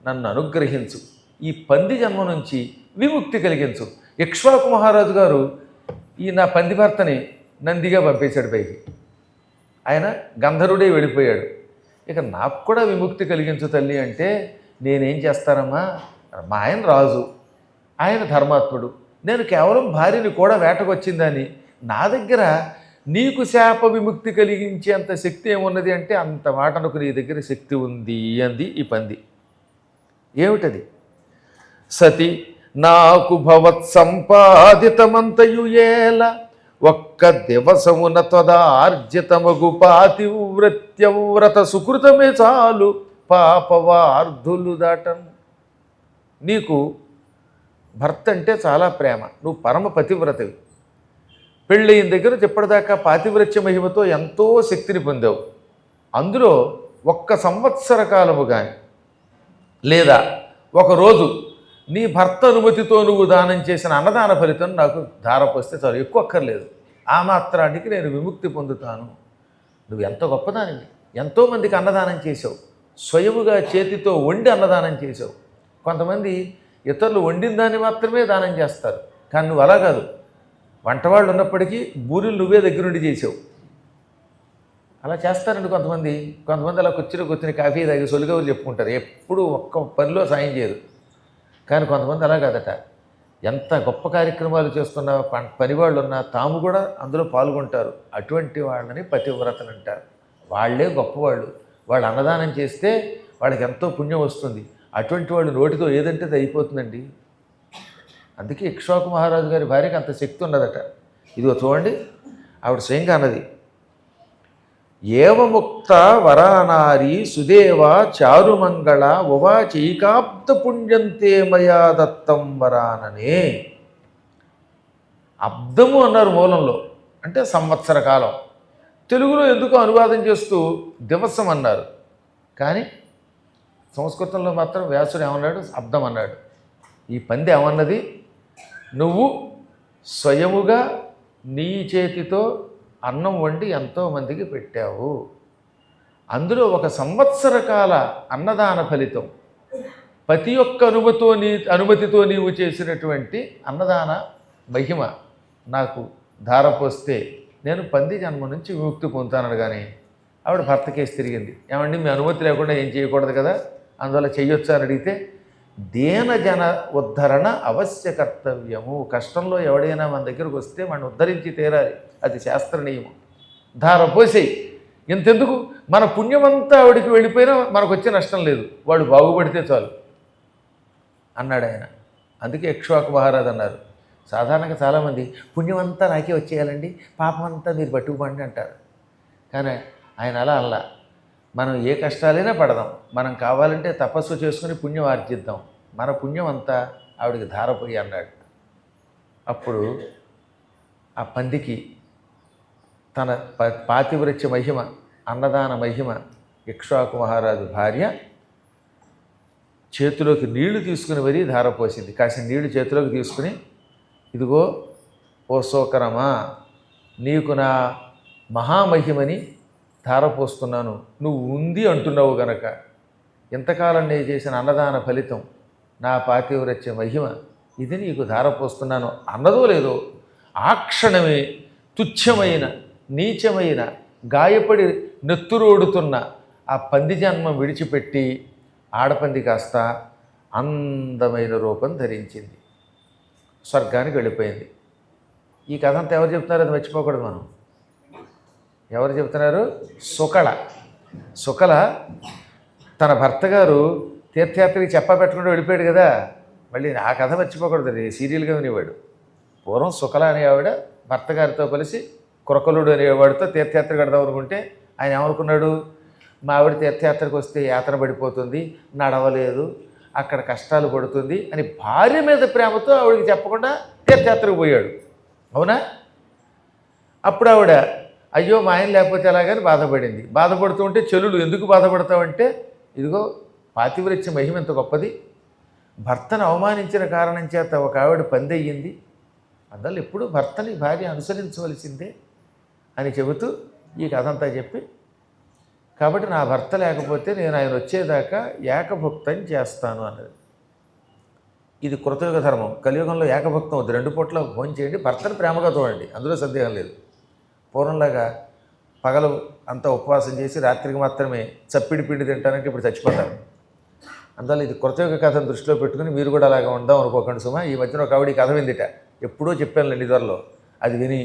నన్ను అనుగ్రహించు, ఈ పంది జన్మ నుంచి విముక్తి కలిగించు. ఇక్ష్వాకు మహారాజు గారు ఈ నా పంది భర్తని నందిగా పంపేశాడు పైకి. ఆయన గంధర్వుడే వెళ్ళిపోయాడు. ఇక నాకు కూడా విముక్తి కలిగించు తల్లి అంటే నేనేం చేస్తానమ్మా? మా ఆయన రాజు, ఆయన ధర్మాత్ముడు, నేను కేవలం భార్యని కూడా వేటకొచ్చిందని నా దగ్గర నీకు శాప విముక్తి కలిగించేంత శక్తి ఏమున్నది అంటే అంత మాటనకు నీ దగ్గర శక్తి ఉంది అంది ఈ పంది. ఏమిటది? సతి నాకు భవత్ సంపాదితమంతయు ఏల ఒక్క దివసమున తదార్జితమగు పాతివ్రత్యవ్రత సుకృతమే చాలు పాపవార్ధులు దాటన్. నీకు భర్త అంటే చాలా ప్రేమ, నువ్వు పరమ పతివ్రతవి. పెళ్ళయిన దగ్గర ఇప్పటిదాకా పాతివ్రత్య మహిమతో ఎంతో శక్తిని పొందావు. అందులో ఒక్క సంవత్సర కాలము కానీ లేదా ఒకరోజు నీ భర్త అనుమతితో నువ్వు దానం చేసిన అన్నదాన ఫలితం నాకు ధారపోస్తే చాలు, ఎక్కువ అక్కర్లేదు. ఆ మాత్రానికి నేను విముక్తి పొందుతాను. నువ్వు ఎంత గొప్పదానివి, ఎంతోమందికి అన్నదానం చేసావు, స్వయముగా చేతితో వండి అన్నదానం చేసావు. కొంతమంది ఇతరులు వండిన దాన్ని మాత్రమే దానం చేస్తారు, కానీ నువ్వు అలా కాదు. వంటవాళ్ళు ఉన్నప్పటికీ బూరెలు నువ్వే దగ్గరుండి చేసావు. అలా చేస్తారండి కొంతమంది. అలా కూర్చుని కాఫీ తాగి సొలిగవులు చెప్పుకుంటారు, ఎప్పుడు ఒక్క పనిలో సాయం చేయరు. కానీ కొంతమంది అలా కాదట, ఎంత గొప్ప కార్యక్రమాలు చేస్తున్న పనివాళ్ళు ఉన్నా తాము కూడా అందులో పాల్గొంటారు. అటువంటి వాళ్ళని పతివ్రతలు అంటారు. వాళ్ళే గొప్పవాళ్ళు. వాళ్ళు అన్నదానం చేస్తే వాళ్ళకి ఎంతో పుణ్యం వస్తుంది. అటువంటి వాళ్ళు నోటితో ఏదంటే అది అయిపోతుందండి. అందుకే ఇక్ష్వాకు మహారాజు గారి భార్యకి అంత శక్తి ఉన్నదట. ఇదిగో చూడండి, ఆవిడ స్వయంగా అన్నది, ఏవముక్త వరానారి సుదేవ చారుమంగళ ఉవాచైకాబ్ద పుణ్యంతే మయా దత్తం వరాననే. అబ్దము అన్నారు మూలంలో, అంటే సంవత్సర కాలం. తెలుగులో ఎందుకో అనువాదం చేస్తూ దివసం అన్నారు, కానీ సంస్కృతంలో మాత్రం వ్యాసుడు ఏమన్నాడు? అబ్దం అన్నాడు. ఈ పంది ఏమన్నది? నువ్వు స్వయముగా నీ చేతితో అన్నం వండి ఎంతోమందికి పెట్టావు. అందులో ఒక సంవత్సర కాల అన్నదాన ఫలితం, ప్రతి ఒక్క అనుమతితో నీవు చేసినటువంటి అన్నదాన మహిమ నాకు ధారపోస్తే నేను పంది జన్మ నుంచి విముక్తి పొందుతాను. కానీ ఆవిడ భర్త కేసు తిరిగింది. ఏమండి, మీ అనుమతి లేకుండా ఏం చేయకూడదు కదా, అందువల్ల చెయ్యొచ్చు అని అడిగితే, దేనజన ఉద్ధరణ అవశ్య కర్తవ్యము. కష్టంలో ఎవడైనా మన దగ్గరకు వస్తే మనం ఉద్ధరించి తీరాలి, అది శాస్త్ర నియమం. ధారపోసేయి, ఇంతెందుకు, మన పుణ్యమంతా ఆవిడికి వెళ్ళిపోయినా మనకు వచ్చే నష్టం లేదు, వాడు బాగుపడితే చాలు అన్నాడు ఆయన. అందుకే ఇక్ష్వాకు మహారాజు అన్నారు, సాధారణంగా చాలామంది పుణ్యమంతా నాకే వచ్చేయాలండి, పాపం అంతా మీరు పట్టుకుపండి అంటారు. కానీ ఆయన అలా మనం ఏ కష్టాలైనా పడదాం, మనం కావాలంటే తపస్సు చేసుకుని పుణ్యం ఆర్జిద్దాం, మన పుణ్యం అంతా ఆవిడికి ధారపోయి అన్నాడు. అప్పుడు ఆ పందికి తన పాతివ్రత్య మహిమ, అన్నదాన మహిమ ఇక్ష్వాకు మహారాజు భార్య చేతిలోకి నీళ్లు తీసుకుని మరీ ధారపోసింది. కాసిన నీళ్లు చేతిలోకి తీసుకుని, ఇదిగో ఓ సోకరమా, నీకు నా మహామహిమని ధారపోస్తున్నాను, నువ్వు ఉంది అంటున్నావు గనక ఇంతకాలం నేను చేసిన అన్నదాన ఫలితం, నా పాతివ్రత్య మహిమ, ఇది నీకు ధారపోస్తున్నాను అన్నదో లేదో ఆ క్షణమే తుచ్చమైన నీచమైన గాయపడి నెత్తురోడుతున్న ఆ పంది జన్మం విడిచిపెట్టి ఆడపంది కాస్త అందమైన రూపం ధరించింది, స్వర్గానికి వెళ్ళిపోయింది. ఈ కథ అంతా ఎవరు చెప్తున్నారు, అది మర్చిపోకూడదు మనం. ఎవరు చెబుతున్నారు? సుకళ. సుకళ తన భర్త గారు తీర్థయాత్రకి చెప్పబెట్టకుండా వెళ్ళిపోయాడు కదా, మళ్ళీ ఆ కథ మర్చిపోకూడదు, సీరియల్గా వినేవాడు. పూర్వం సుకళ అనే ఆవిడ భర్త గారితో కలిసి కురకలుడు అనేవాడితో తీర్థయాత్ర కడదాం అనుకుంటే ఆయన ఏమనుకున్నాడు, మా ఆవిడ తీర్థయాత్రకు వస్తే యాత్ర పడిపోతుంది, నడవలేదు, అక్కడ కష్టాలు పడుతుంది అని భార్య మీద ప్రేమతో ఆవిడకి చెప్పకుండా తీర్థయాత్రకు పోయాడు. అవునా? అప్పుడు ఆవిడ అయ్యో మా ఆయన లేకపోతే ఎలాగని బాధపడింది. బాధపడుతూ ఉంటే చెల్లులు ఎందుకు బాధపడతావంటే, ఇదిగో పాతివ్రత్య మహిమ ఎంత గొప్పది, భర్తను అవమానించిన కారణం చేత ఒక ఆవిడ పందెయ్యింది, అందువల్ల ఎప్పుడు భర్తని భార్య అనుసరించవలసిందే అని చెబుతూ ఈ కథ అంతా చెప్పి, కాబట్టి నా భర్త లేకపోతే నేను ఆయన వచ్చేదాకా ఏకభుక్తం చేస్తాను అన్నది. ఇది కృతయుగ ధర్మం. కలియుగంలో ఏకభుక్తం వద్దు, 2 పూట్ల భోజనం చేయండి, భర్తను ప్రేమగా చూడండి, అందులో సందేహం లేదు. పూర్వంలాగా పగలు అంతా ఉపవాసం చేసి రాత్రికి మాత్రమే చప్పిడి పిండి తింటానంటే ఇప్పుడు చచ్చిపోతారు. అందువల్ల ఇది కృతయుగ కథను దృష్టిలో పెట్టుకుని మీరు కూడా అలాగా ఉందాం అనుకోకండి సుమా. ఈ మధ్యన ఒక ఆవిడ కథ విందిట, ఎప్పుడో చెప్పాను నిధుల్లో, అది విని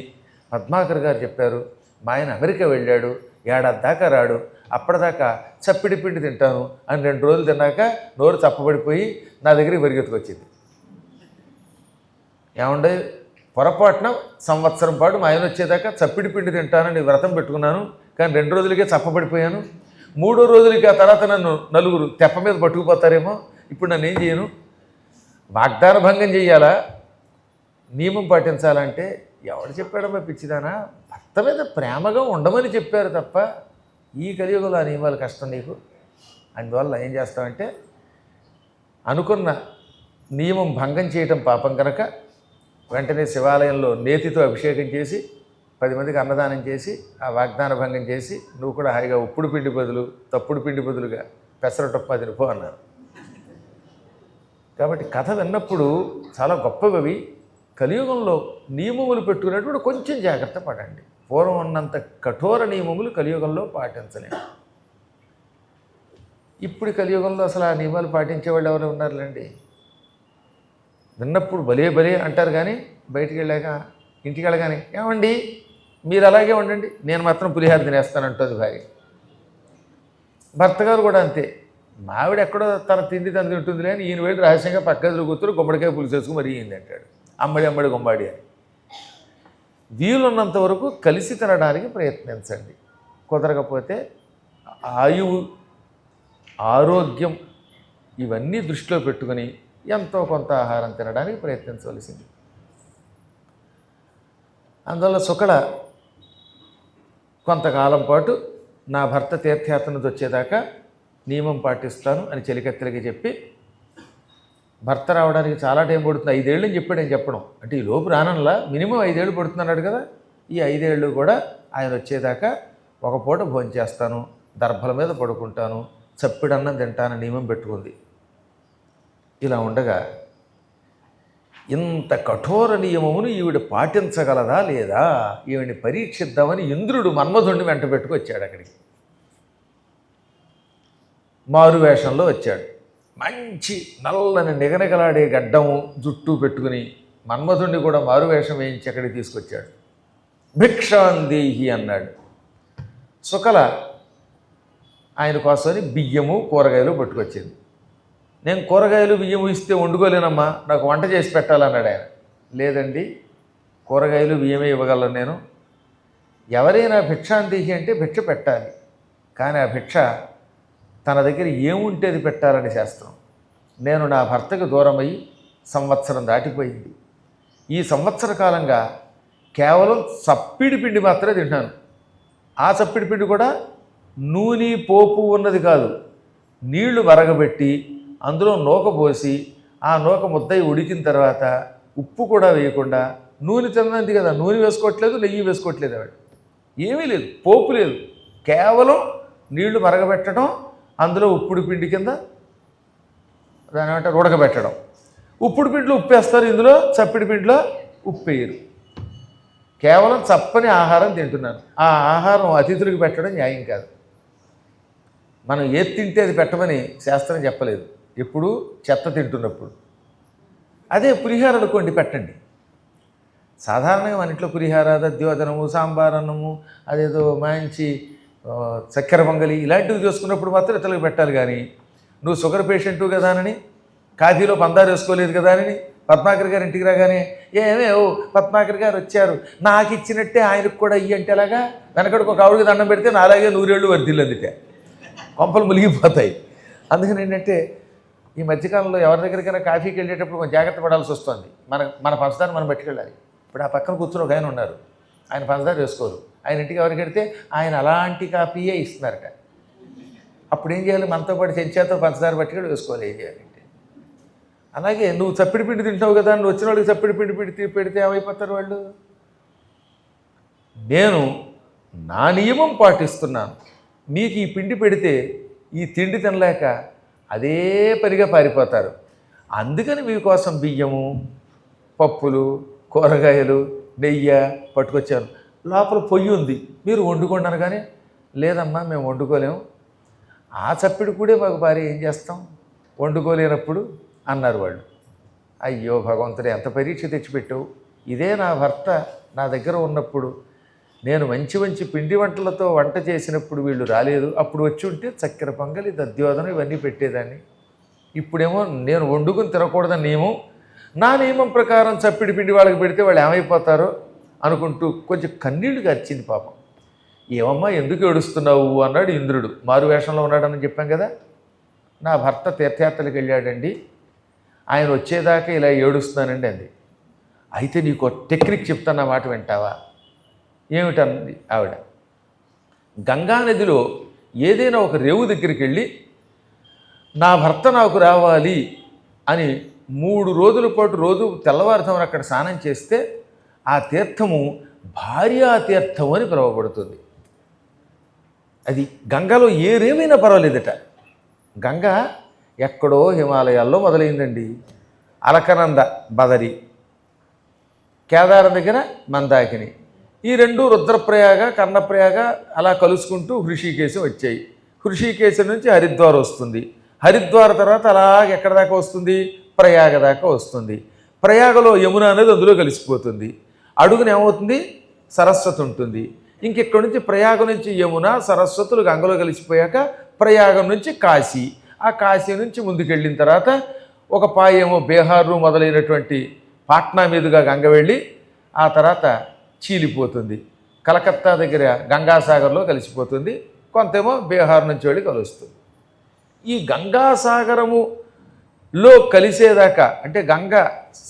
పద్మాకర్ గారు చెప్పారు, మా ఆయన అమెరికా వెళ్ళాడు, ఏడాది దాకా రాడు, అప్పటిదాకా చప్పిడి పిండి తింటాను అని 2 రోజులు తిన్నాక నోరు చప్పబడిపోయి నా దగ్గరికి పరిగెత్తుకొచ్చింది. ఏమండే పొరపాటున సంవత్సరం పాటు మా ఆయన వచ్చేదాకా చప్పిడి పిండి తింటానని వ్రతం పెట్టుకున్నాను, కానీ 2 రోజులకే చప్పబడిపోయాను, 3వ రోజులకి ఆ తర్వాత నన్ను నలుగురు తెప్ప మీద పట్టుకుపోతారేమో, ఇప్పుడు నన్ను ఏం చేయను, వాగ్దాన భంగం చెయ్యాలా, నియమం పాటించాలంటే ఎవడు చెప్పాడమ్మా పిచ్చిదానా, భర్త మీద ప్రేమగా ఉండమని చెప్పారు తప్ప ఈ కలియుగంలో ఆ నియమాలు కష్టం నీకు. అందువల్ల ఏం చేస్తామంటే అనుకున్న నియమం భంగం చేయటం పాపం కనుక వెంటనే శివాలయంలో నేతితో అభిషేకం చేసి 10 మందికి అన్నదానం చేసి ఆ వాగ్దాన భంగం చేసి నువ్వు కూడా హాయిగా ఉప్పుడు పిండి బదులు తప్పుడు పిండి బదులుగా పెసరటొప్ప తినిపో అన్నారు. కాబట్టి కథ విన్నప్పుడు చాలా గొప్పవి. కలియుగంలో నియమములు పెట్టుకునేటువంటి కొంచెం జాగ్రత్త పడండి. పూర్వం ఉన్నంత కఠోర నియమములు కలియుగంలో పాటించలేము. ఇప్పుడు కలియుగంలో అసలు ఆ నియమాలు పాటించేవాళ్ళు ఎవరు ఉన్నారులేండి. విన్నప్పుడు భలే భలే అంటారు, కానీ బయటికి వెళ్ళాక ఇంటికి వెళ్ళగానే ఏమండి మీరు అలాగే ఉండండి, నేను మాత్రం పులిహార తినేస్తానంటుంది భార్య. భర్త గారు కూడా అంతే, మావిడ ఎక్కడో తన తిండి తను తింటుంది అని ఈయన వెళ్ళి రహస్యంగా పక్క ఎదురు కూతురు గుమ్మడికాయ పులుసు వేసుకుని మరీ అయింది అంటాడు, అమ్మడి గుమ్మడి అని. వీలున్నంత వరకు కలిసి తినడానికి ప్రయత్నించండి. కుదరకపోతే ఆయువు, ఆరోగ్యం ఇవన్నీ దృష్టిలో పెట్టుకుని ఎంతో కొంత ఆహారం తినడానికి ప్రయత్నించవలసింది. అందువల్ల సుకళ కొంతకాలం పాటు నా భర్త తీర్థయాత్ర నుంచి వచ్చేదాకా నియమం పాటిస్తాను అని చెలికత్తెలకి చెప్పి, భర్త రావడానికి చాలా టైం పడుతుంది, 5 ఏళ్ళు అని చెప్పాడు. నేను చెప్పడం అంటే ఈ లోపు రానల్లా మినిమం 5 ఏళ్ళు పడుతున్నాడు కదా, ఈ 5 ఏళ్ళు కూడా ఆయన వచ్చేదాకా ఒక పూట భోజనం చేస్తాను, దర్భల మీద పడుకుంటాను, చప్పిడన్నం తింటాను నియమం పెట్టుకుంది. ఇలా ఉండగా ఇంత కఠోర నియమమును ఈవిడ పాటించగలదా లేదా ఈవిడిని పరీక్షిద్దామని ఇంద్రుడు మన్మధుడిని వెంట పెట్టుకొచ్చాడు. అక్కడికి మారు వేషంలో వచ్చాడు. మంచి నల్లని నిగనిగలాడే గడ్డము జుట్టు పెట్టుకుని మన్మధుడిని కూడా మారువేషం వేయించి అక్కడికి తీసుకొచ్చాడు. భిక్షాందేహి అన్నాడు. సుకళ ఆయన కోసమని బియ్యము కూరగాయలు పట్టుకొచ్చింది. నేను కూరగాయలు బియ్యము ఇస్తే వండుకోలేనమ్మా, నాకు వంట చేసి పెట్టాలన్నాడు ఆయన. లేదండి, కూరగాయలు బియ్యమే ఇవ్వగలను నేను, ఎవరైనా భిక్షాందేహి అంటే భిక్ష పెట్టాలి, కానీ ఆ భిక్ష తన దగ్గర ఏముంటే అది పెట్టాలని శాస్త్రం. నేను నా భర్తకు దూరమయ్యి సంవత్సరం దాటిపోయింది. ఈ సంవత్సర కాలంగా కేవలం చప్పిడి పిండి మాత్రమే తింటాను. ఆ చప్పిడి పిండి కూడా నూనె పోపు ఉన్నది కాదు, నీళ్లు మరగబెట్టి అందులో నూక పోసి ఆ నూక ముద్దయి ఉడికిన తర్వాత ఉప్పు కూడా వేయకుండా, నూనె తిన్నది కదా, నూనె వేసుకోవట్లేదు, నెయ్యి వేసుకోవట్లేదు, ఆవిడ ఏమీ లేదు, పోపు లేదు, కేవలం నీళ్లు మరగబెట్టడం, అందులో ఉప్పుడు పిండి కింద దాని ఏమంటారు ఉడకబెట్టడం. ఉప్పుడు పిండిలో ఉప్పు వేస్తారు, ఇందులో చప్పిడి పిండిలో ఉప్పు వేయరు. కేవలం చప్పని ఆహారం తింటున్నాను. ఆ ఆహారం అతిథులకు పెట్టడం న్యాయం కాదు. మనం ఏది తింటే అది పెట్టమని శాస్త్రం చెప్పలేదు, ఎప్పుడు చెత్త తింటున్నప్పుడు. అదే పులిహార అనుకోండి పెట్టండి. సాధారణంగా మన ఇంట్లో పులిహార దద్యోజనము సాంబార్ అన్నము అదేదో మంచి చక్కెర పొంగలి ఇలాంటివి చేసుకున్నప్పుడు మాత్రం ఇతరులకు పెట్టాలి. కానీ నువ్వు షుగర్ పేషెంటు కదా అని కాఫీలో పందారు వేసుకోలేదు కదా అని పద్మాకర్ గారు ఇంటికి రాగానే ఏమే ఓ పద్మాకర్ గారు వచ్చారు నాకు ఇచ్చినట్టే ఆయనకు కూడా ఇయ్యి అంటే అలాగా వెనకడికి ఒక ఆవిడకి దండం పెడితే నాలాగే 100 ఏళ్ళు వర్దిల్లందిటే కొంపలు మునిగిపోతాయి. అందుకని ఏంటంటే ఈ మధ్యకాలంలో ఎవరి దగ్గరికైనా కాఫీకి వెళ్ళేటప్పుడు కొంచెం జాగ్రత్త పడాల్సి వస్తుంది. మన పంచదార మనం పట్టుకెళ్ళాలి. ఇప్పుడు ఆ పక్కన కూర్చుని ఒక ఆయన ఉన్నారు, ఆయన పంచదార వేసుకోరు. ఆయన ఇంటికి ఎవరికి వెడితే ఆయన అలాంటి కాఫీయే ఇస్తున్నారట. అప్పుడు ఏం చేయాలి? మనతో పాటు చెంచాతో పంచదార పట్టుకెళ్ళి వేసుకోవాలి. ఏం చేయాలంటే అలాగే నువ్వు చప్పిడి పిండి తింటావు కదా, నువ్వు వచ్చిన వాళ్ళకి చప్పిడి పిండి పెడితే ఏమైపోతారు వాళ్ళు? నేను నా నియమం పాటిస్తున్నాను. మీకు ఈ పిండి పెడితే ఈ తిండి తినలేక అదే పనిగా పారిపోతారు. అందుకని మీకోసం బియ్యము, పప్పులు, కూరగాయలు, నెయ్యి పట్టుకొచ్చాను. లోపల పొయ్యి ఉంది, మీరు వండుకోండి కానీ లేదమ్మా మేము వండుకోలేము. ఆ చప్పిడి కూడా మాకు భార్య ఏం చేస్తాం వండుకోలేనప్పుడు అన్నారు వాళ్ళు. అయ్యో భగవంతుడు ఎంత పరీక్ష తెచ్చిపెట్టావు. ఇదే నా భర్త నా దగ్గర ఉన్నప్పుడు నేను మంచి మంచి పిండి వంటలతో వంట చేసినప్పుడు వీళ్ళు రాలేదు. అప్పుడు వచ్చి ఉంటే చక్కెర పొంగలి దద్యోదనం ఇవన్నీ పెట్టేదాన్ని. ఇప్పుడేమో నేను వండుకుని తినకూడదని నియమం, నా నియమం ప్రకారం చప్పిడి పిండి వాళ్ళకి పెడితే వాళ్ళు ఏమైపోతారో అనుకుంటూ కొంచెం కన్నీళ్లు గార్చింది పాపం. ఏమమ్మా ఎందుకు ఏడుస్తున్నావు అన్నాడు ఇంద్రుడు. మారు వేషంలో ఉన్నాడని చెప్పాం కదా. నా భర్త తీర్థయాత్రలకు వెళ్ళాడండి, ఆయన వచ్చేదాకా ఇలా ఏడుస్తున్నానండి అంది. అయితే నీకు టెక్నిక్ చెప్తాను, నా మాట వింటావా? ఏమిటన్నది ఆవిడ. గంగానదిలో ఏదైనా ఒక రేవు దగ్గరికి వెళ్ళి నా భర్త నాకు రావాలి అని 3 రోజుల పాటు రోజు తెల్లవారుతామని అక్కడ స్నానం చేస్తే ఆ తీర్థము భార్యా తీర్థం అని పిలువబడుతుంది. అది గంగలో ఏ రేవైనా పర్వాలేదట. గంగ ఎక్కడో హిమాలయాల్లో మొదలైందండి. అలకనంద బదరి, కేదారం దగ్గర మందాకిని, ఈ 2 రుద్రప్రయాగ కర్ణప్రయాగ అలా కలుసుకుంటూ హృషికేశం వచ్చాయి. హృషికేశం నుంచి హరిద్వార్ వస్తుంది. హరిద్వార్ తర్వాత అలాగ ఎక్కడ దాకా వస్తుంది? ప్రయాగ దాకా వస్తుంది. ప్రయాగలో యమున అనేది అందులో కలిసిపోతుంది. అడుగున ఏమవుతుంది? సరస్వతి ఉంటుంది. ఇంకెక్కడి నుంచి ప్రయాగ నుంచి యమున సరస్వతులు గంగలో కలిసిపోయాక ప్రయాగం నుంచి కాశీ, ఆ కాశీ నుంచి ముందుకెళ్ళిన తర్వాత ఒక పాయేమో బీహారు మొదలైనటువంటి పాట్నా మీదుగా గంగ వెళ్ళి ఆ తర్వాత చీలిపోతుంది. కలకత్తా దగ్గర గంగాసాగర్లో కలిసిపోతుంది. కొంతేమో బీహార్ నుంచి వెళ్ళి కలుస్తుంది. ఈ గంగాసాగరములో కలిసేదాకా అంటే గంగా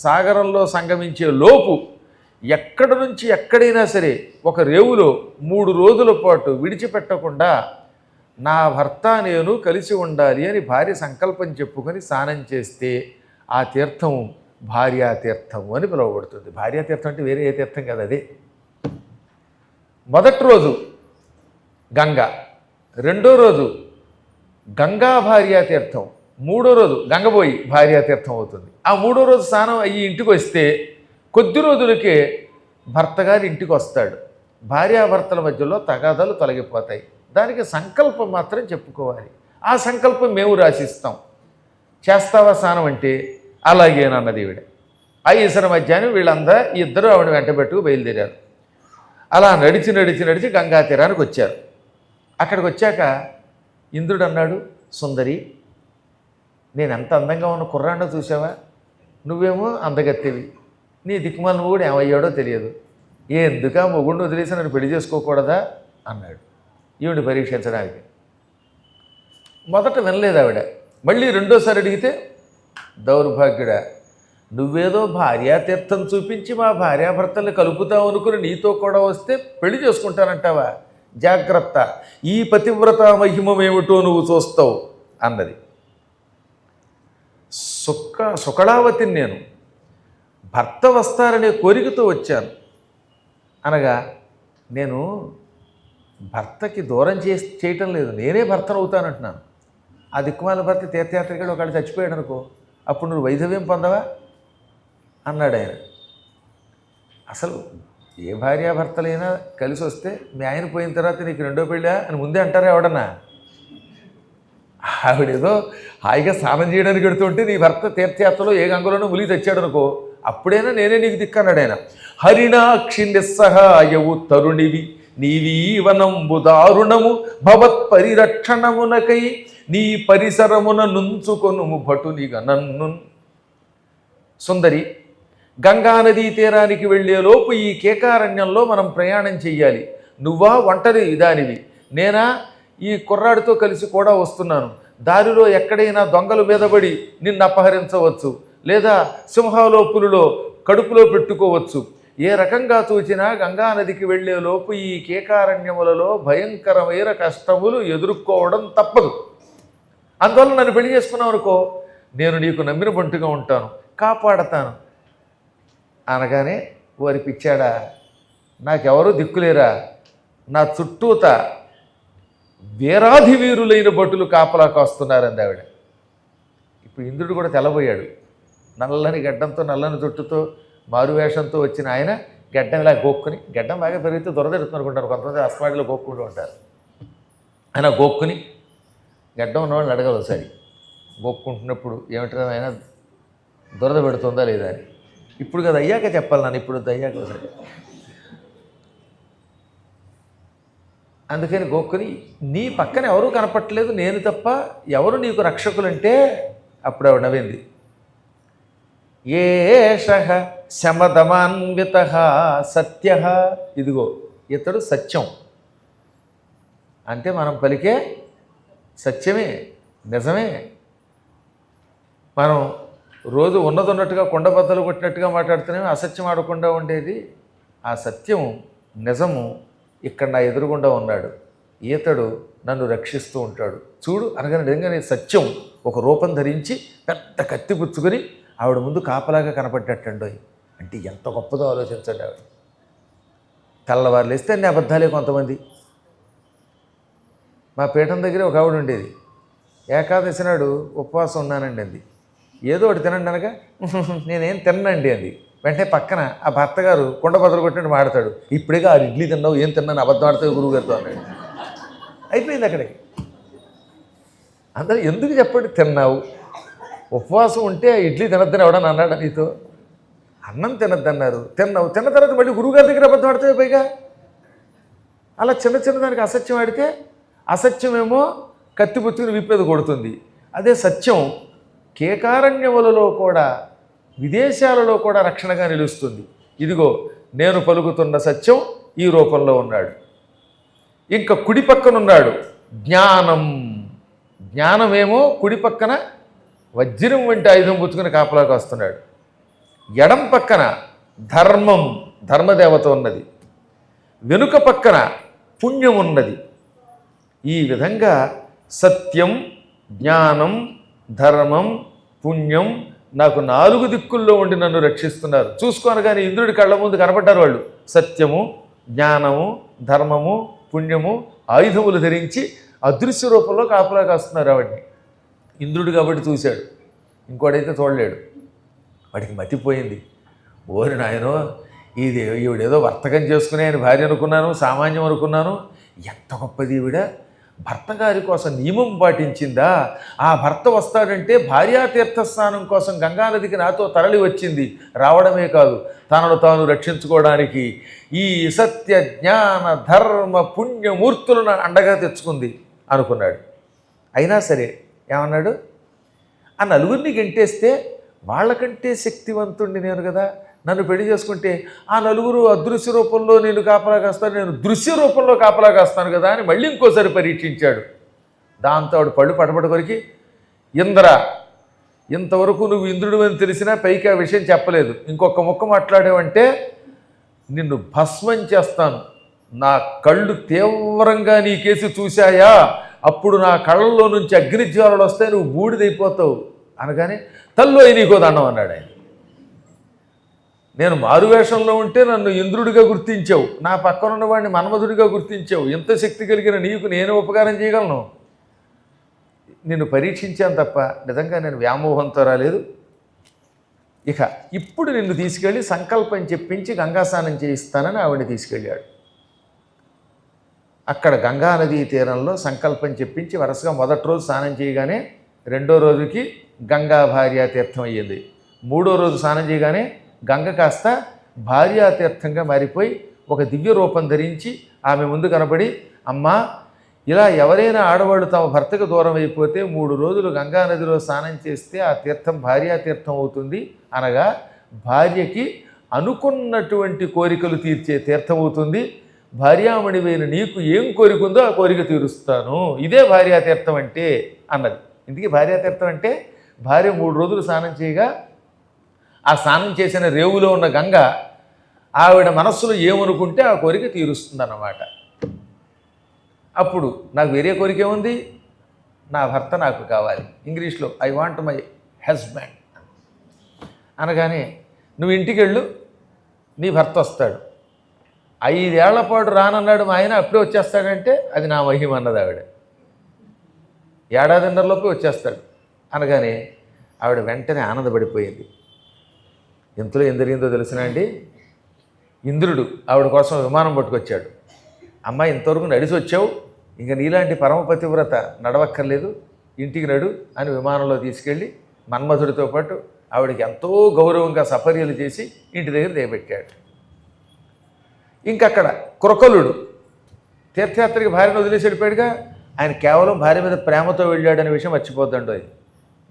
సాగరంలో సంగమించే లోపు ఎక్కడి నుంచి ఎక్కడైనా సరే ఒక రేవులో 3 రోజుల పాటు విడిచిపెట్టకుండా నా భర్త నేను కలిసి ఉండాలి అని భార్య సంకల్పం చెప్పుకొని స్నానం చేస్తే ఆ తీర్థం భార్యాతీర్థము అని పిలువబడుతుంది. భార్యాతీర్థం అంటే వేరే ఏ తీర్థం కదా అది. మొదటి రోజు గంగా, రెండో రోజు గంగా భార్యాతీర్థం, మూడో రోజు గంగపోయి భార్యాతీర్థం అవుతుంది. ఆ 3వ రోజు స్నానం అయ్యి ఇంటికి వస్తే కొద్ది రోజులకే భర్త గారి ఇంటికి వస్తాడు. భార్యాభర్తల మధ్యలో తగాదాలు తొలగిపోతాయి. దానికి సంకల్పం మాత్రం చెప్పుకోవాలి. ఆ సంకల్పం మేము రాసిస్తాం. చేస్తావా స్నానం అంటే అలాగేనన్నది ఈవిడ. ఆ ఈసర మధ్యాహ్నం వీళ్ళందరూ ఇద్దరు ఆవిడ వెంటబెట్టుకు బయలుదేరారు. అలా నడిచి నడిచి నడిచి గంగా తీరానికి వచ్చారు. అక్కడికి వచ్చాక ఇంద్రుడు అన్నాడు, సుందరి నేను ఎంత అందంగా ఉన్న కుర్రాండో చూసావా? నువ్వేమో అందగత్తెవి, నీ దిక్కుమాల మొగుడు ఏమయ్యాడో తెలియదు. ఎందుక మొగుడిని వదిలేసి నన్ను పెళ్లి చేసుకోకూడదా అన్నాడు ఈవిడ పరీక్షించడానికి. మొదట వినలేదు ఆవిడ. మళ్ళీ రెండోసారి అడిగితే, దౌర్భాగ్యుడా నువ్వేదో భార్యాతీర్థం చూపించి మా భార్యాభర్తల్ని కలుపుతావు అనుకుని నీతో కూడా వస్తే పెళ్లి చేసుకుంటానంటావా? జాగ్రత్త, ఈ పతివ్రత మహిమమేమిటో నువ్వు చూస్తావు అన్నది. సుకళావతిని నేను భర్త వస్తారనే కోరికతో వచ్చాను అనగా నేను భర్తకి దూరం చేయటం లేదు, నేనే భర్తను అవుతానంటున్నాను. ఆ దిక్కుమాల భర్త తీర్థయాత్రకి ఒకళ్ళు చచ్చిపోయాడు అనుకో, అప్పుడు నువ్వు వైధవ్యం పొందవా అన్నాడు ఆయన. అసలు ఏ భార్యాభర్తలైనా కలిసి వస్తే మీ ఆయన పోయిన తర్వాత నీకు రెండో పెళ్ళా అని ముందే అంటారా ఎవడన్నా? ఆవిడేదో హాయిగా స్నానం చేయడానికి వెడుతుంటే నీ భర్త తీర్థయాత్రలో ఏ గంగలోనో ములిగి తెచ్చాడు అనుకో, అప్పుడైనా నేనే నీకు దిక్కన్నాడు ఆయన. హరిణాక్షి నిస్సహాయవు తరుణివి నీవీవనంబు దారుణము భవత్ పరిరక్షణమునకై నీ పరిసరమున నుంచుకొనుము భటునిగా నన్ను. సుందరి, గంగానదీ తీరానికి వెళ్ళేలోపు ఈ కేకారణ్యంలో మనం ప్రయాణం చెయ్యాలి. నువ్వా ఒంటరి దానివి, నేనా ఈ కుర్రాడితో కలిసి కూడా వస్తున్నాను. దారిలో ఎక్కడైనా దొంగలు మీదపడి నిన్ను అపహరించవచ్చు, లేదా సింహాలో పులులో కడుపులో పెట్టుకోవచ్చు. ఏ రకంగా చూచినా గంగానదికి వెళ్ళేలోపు ఈ కేకారణ్యములలో భయంకరమైన కష్టములు ఎదుర్కోవడం తప్పదు. అందువల్ల నన్ను పెళ్లి చేసుకున్నావు అనుకో, నేను నీకు నమ్మిన బంటుగా ఉంటాను, కాపాడతాను అనగానే, వారి పిచ్చాడా, నాకెవరూ దిక్కులేరా, నా చుట్టూత వీరాధి వీరులైన భటులు కాపలా కాస్తున్నారంది ఆవిడ. ఇప్పుడు ఇంద్రుడు కూడా తెల్లబోయాడు. నల్లని గడ్డంతో నల్లని జుట్టుతో మారువేషంతో వచ్చిన ఆయన గడ్డం ఇలా గోక్కుని, గడ్డం బాగా పెరిగితే దొరదెడుతుంది అనుకుంటారు కొంతమంది, అస్మాడిలో గోక్కుంటూ ఉంటారు. ఆయన గోక్కుని, గడ్డం ఉన్నవాళ్ళని అడగదు ఒకసారి, గోక్కుంటున్నప్పుడు ఏమిటో ఆయన దురద పెడుతుందా లేదా అని. ఇప్పుడు కదా అయ్యాక చెప్పాలి, నన్ను ఇప్పుడు అయ్యాక ఒకసారి. అందుకని గోక్కుని, నీ పక్కన ఎవరూ కనపట్టలేదు, నేను తప్ప, ఎవరు నీకు రక్షకులంటే అప్పుడు ఆవిడ నవ్వింది. ఏష శమదమాన్విత సత్య, ఇదిగో ఇతడు సత్యం అంటే మనం పలికే సత్యమే, నిజమే. మనం రోజు ఉన్నదన్నట్టుగా కొండబద్దలు కొట్టినట్టుగా మాట్లాడుతున్నామే, అసత్యం ఆడకుండా ఉండేది. ఆ సత్యం నిజము ఇక్కడ నా ఎదురుగుండా ఉన్నాడు, ఈతడు నన్ను రక్షిస్తూ ఉంటాడు చూడు అనగానే నిజంగానే సత్యం ఒక రూపం ధరించి పెద్ద కత్తి పుచ్చుకొని ఆవిడ ముందు కాపలాగా కనపడ్డట్టండోయ్. అంటే ఎంత గొప్పదో ఆలోచించండి. ఆవిడ తెల్లవారు లేస్తే అన్ని అబద్ధాలే కొంతమంది. మా పీఠం దగ్గర ఒక ఆవిడ ఉండేది, ఏకాదశి నాడు ఉపవాసం ఉన్నానండి అంది. ఏదో ఒకటి తినండి అనగా నేనేం తిన్నండి అంది. వెంటనే పక్కన ఆ భర్త గారు కుండ బదులు కొట్టినట్టు మాడతాడు, ఇప్పుడేగా ఆ ఇడ్లీ తిన్నావు, ఏం తిన్నాను అబద్ధం ఆడతావు గురువుగారితో అన్నాడు. అయిపోయింది అక్కడికి. అందరూ ఎందుకు చెప్పండి, తిన్నావు, ఉపవాసం ఉంటే ఇడ్లీ తినద్దని ఎవడని అన్నాడు నీతో? అన్నం తినద్దన్నారు, తిన్నావు, తిన్న తర్వాత మళ్ళీ గురువుగారి దగ్గర అబద్ధం ఆడతావు పైగా. అలా చిన్న చిన్న దానికి అసత్యం ఆడితే అసత్యమేమో కత్తి పుచ్చుకుని విప్పేది కొడుతుంది. అదే సత్యం కేకారణ్యములలో కూడా విదేశాలలో కూడా రక్షణగా నిలుస్తుంది. ఇదిగో నేను పలుకుతున్న సత్యం ఈ రూపంలో ఉన్నాడు. ఇంకా కుడి పక్కనున్నాడు జ్ఞానం. జ్ఞానమేమో కుడి పక్కన వజ్రం వంటి ఆయుధం పుచ్చుకుని కాపలాకి వస్తున్నాడు. ఎడం పక్కన ధర్మం, ధర్మదేవత ఉన్నది. వెనుక పక్కన పుణ్యం ఉన్నది. ఈ విధంగా సత్యం, జ్ఞానం, ధర్మం, పుణ్యం నాకు 4 దిక్కుల్లో ఉండి నన్ను రక్షిస్తున్నారు. చూసుకోనగానే ఇంద్రుడి కళ్ళ ముందు కనపడ్డారు వాళ్ళు. సత్యము, జ్ఞానము, ధర్మము, పుణ్యము ఆయుధములు ధరించి అదృశ్య రూపంలో కాపలా కాస్తున్నారు ఆవిడ్ని. ఇంద్రుడు కాబట్టి చూశాడు, ఇంకోడైతే చూడలేడు. వాడికి మతిపోయింది. ఓరి నాయనో, ఈవిడేదో వర్తకం చేసుకునే ఆయన భార్య అనుకున్నాను, సామాన్యం అనుకున్నాను. ఎంత గొప్పది ఈవిడ, భర్త గారి కోసం నియమం పాటించిందా? ఆ భర్త వస్తాడంటే భార్యాతీర్థస్నానం కోసం గంగానదికి నాతో తరలి వచ్చింది. రావడమే కాదు, తనను తాను రక్షించుకోవడానికి ఈ సత్య, జ్ఞాన, ధర్మ, పుణ్యమూర్తులను అండగా తెచ్చుకుంది అనుకున్నాడు. అయినా సరే ఏమన్నాడు, ఆ నలుగురిని గెంటేస్తే వాళ్ళకంటే శక్తివంతుణ్ణి నేను కదా, నన్ను పెళ్లి చేసుకుంటే ఆ నలుగురు అదృశ్య రూపంలో నేను కాపలా కాస్తాను, నేను దృశ్య రూపంలో కాపలా కాస్తాను కదా అని మళ్ళీ ఇంకోసారి పరీక్షించాడు. దాంతో ఆవిడ పళ్ళు పటపట కొరికి, ఇంద్ర, ఇంతవరకు నువ్వు ఇంద్రుడు అని తెలిసినా పైకి ఆ విషయం చెప్పలేదు, ఇంకొక ముక్క మాట్లాడేవంటే నిన్ను భస్మం చేస్తాను. నా కళ్ళు తీవ్రంగా నీ కేసి చూశాయా, అప్పుడు నా కళ్ళల్లో నుంచి అగ్నిజ్వాలలు వస్తాయి, నువ్వు బూడిదైపోతావు అనగానే తల్లో నీకో దండం అన్నాడు ఆయన. నేను మారువేషంలో ఉంటే నన్ను ఇంద్రుడిగా గుర్తించావు, నా పక్కన ఉన్నవాడిని మన్మధుడిగా గుర్తించావు, ఎంత శక్తి కలిగిన నీకు నేను ఉపకారం చేయగలను? నిన్ను పరీక్షించాను తప్ప నిజంగా నేను వ్యామోహంతో రాలేదు. ఇక ఇప్పుడు నిన్ను తీసుకెళ్ళి సంకల్పం చెప్పించి గంగాస్నానం చేయిస్తానని ఆవిడని తీసుకెళ్ళాడు. అక్కడ గంగానదీ తీరంలో సంకల్పం చెప్పించి వరుసగా మొదటి రోజు స్నానం చేయగానే 2వ రోజుకి గంగా భార్య తీర్థం అయ్యింది. 3వ రోజు స్నానం చేయగానే గంగ కాస్త భార్యాతీర్థంగా మారిపోయి ఒక దివ్య రూపం ధరించి ఆమె ముందు కనబడి, అమ్మా, ఇలా ఎవరైనా ఆడవాళ్ళు తమ భర్తకు దూరం అయిపోతే 3 రోజులు గంగానదిలో స్నానం చేస్తే ఆ తీర్థం భార్యాతీర్థం అవుతుంది, అనగా భార్యకి అనుకున్నటువంటి కోరికలు తీర్చే తీర్థం అవుతుంది. భార్యామణివైన నీకు ఏం కోరిక ఉందో ఆ కోరిక తీరుస్తాను, ఇదే భార్యాతీర్థం అంటే అన్నది. ఇందుకే భార్యాతీర్థం అంటే భార్య 3 రోజులు స్నానం చేయగా ఆ స్నానం చేసిన రేవులో ఉన్న గంగ ఆవిడ మనస్సులో ఏమనుకుంటే ఆ కోరిక తీరుస్తుందన్నమాట. అప్పుడు నాకు వేరే కోరిక ఏముంది, నా భర్త నాకు కావాలి. ఇంగ్లీష్లో ఐ వాంట్ మై హస్బెండ్ అనగానే, నువ్వు ఇంటికి వెళ్ళు, నీ భర్త వస్తాడు. 5 ఏళ్ల పాటు రానన్నాడు మా ఆయన, అప్పుడే వచ్చేస్తాడంటే అది నా మహిమ అన్నది ఆవిడ. 1.5 ఏడాదిన్నరలోపు వచ్చేస్తాడు అనగానే ఆవిడ వెంటనే ఆనందపడిపోయింది. ఎంతలో ఏం జరిగిందో తెలిసినా అండి, ఇంద్రుడు ఆవిడ కోసం విమానం పట్టుకొచ్చాడు. అమ్మాయి, ఇంతవరకు నడిచి వచ్చావు, ఇంకా నీలాంటి పరమపతివ్రత నడవక్కర్లేదు, ఇంటికి నడు అని విమానంలో తీసుకెళ్ళి మన్మధుడితో పాటు ఆవిడకి ఎంతో గౌరవంగా సపర్యలు చేసి ఇంటి దగ్గర దిగబెట్టాడు. ఇంకక్కడ కృకలుడు తీర్థయాత్రకి భార్యను వదిలేసి వెళ్ళిపోయాడుగా, ఆయన కేవలం భార్య మీద ప్రేమతో వెళ్ళాడనే విషయం మర్చిపోద్దండు. అది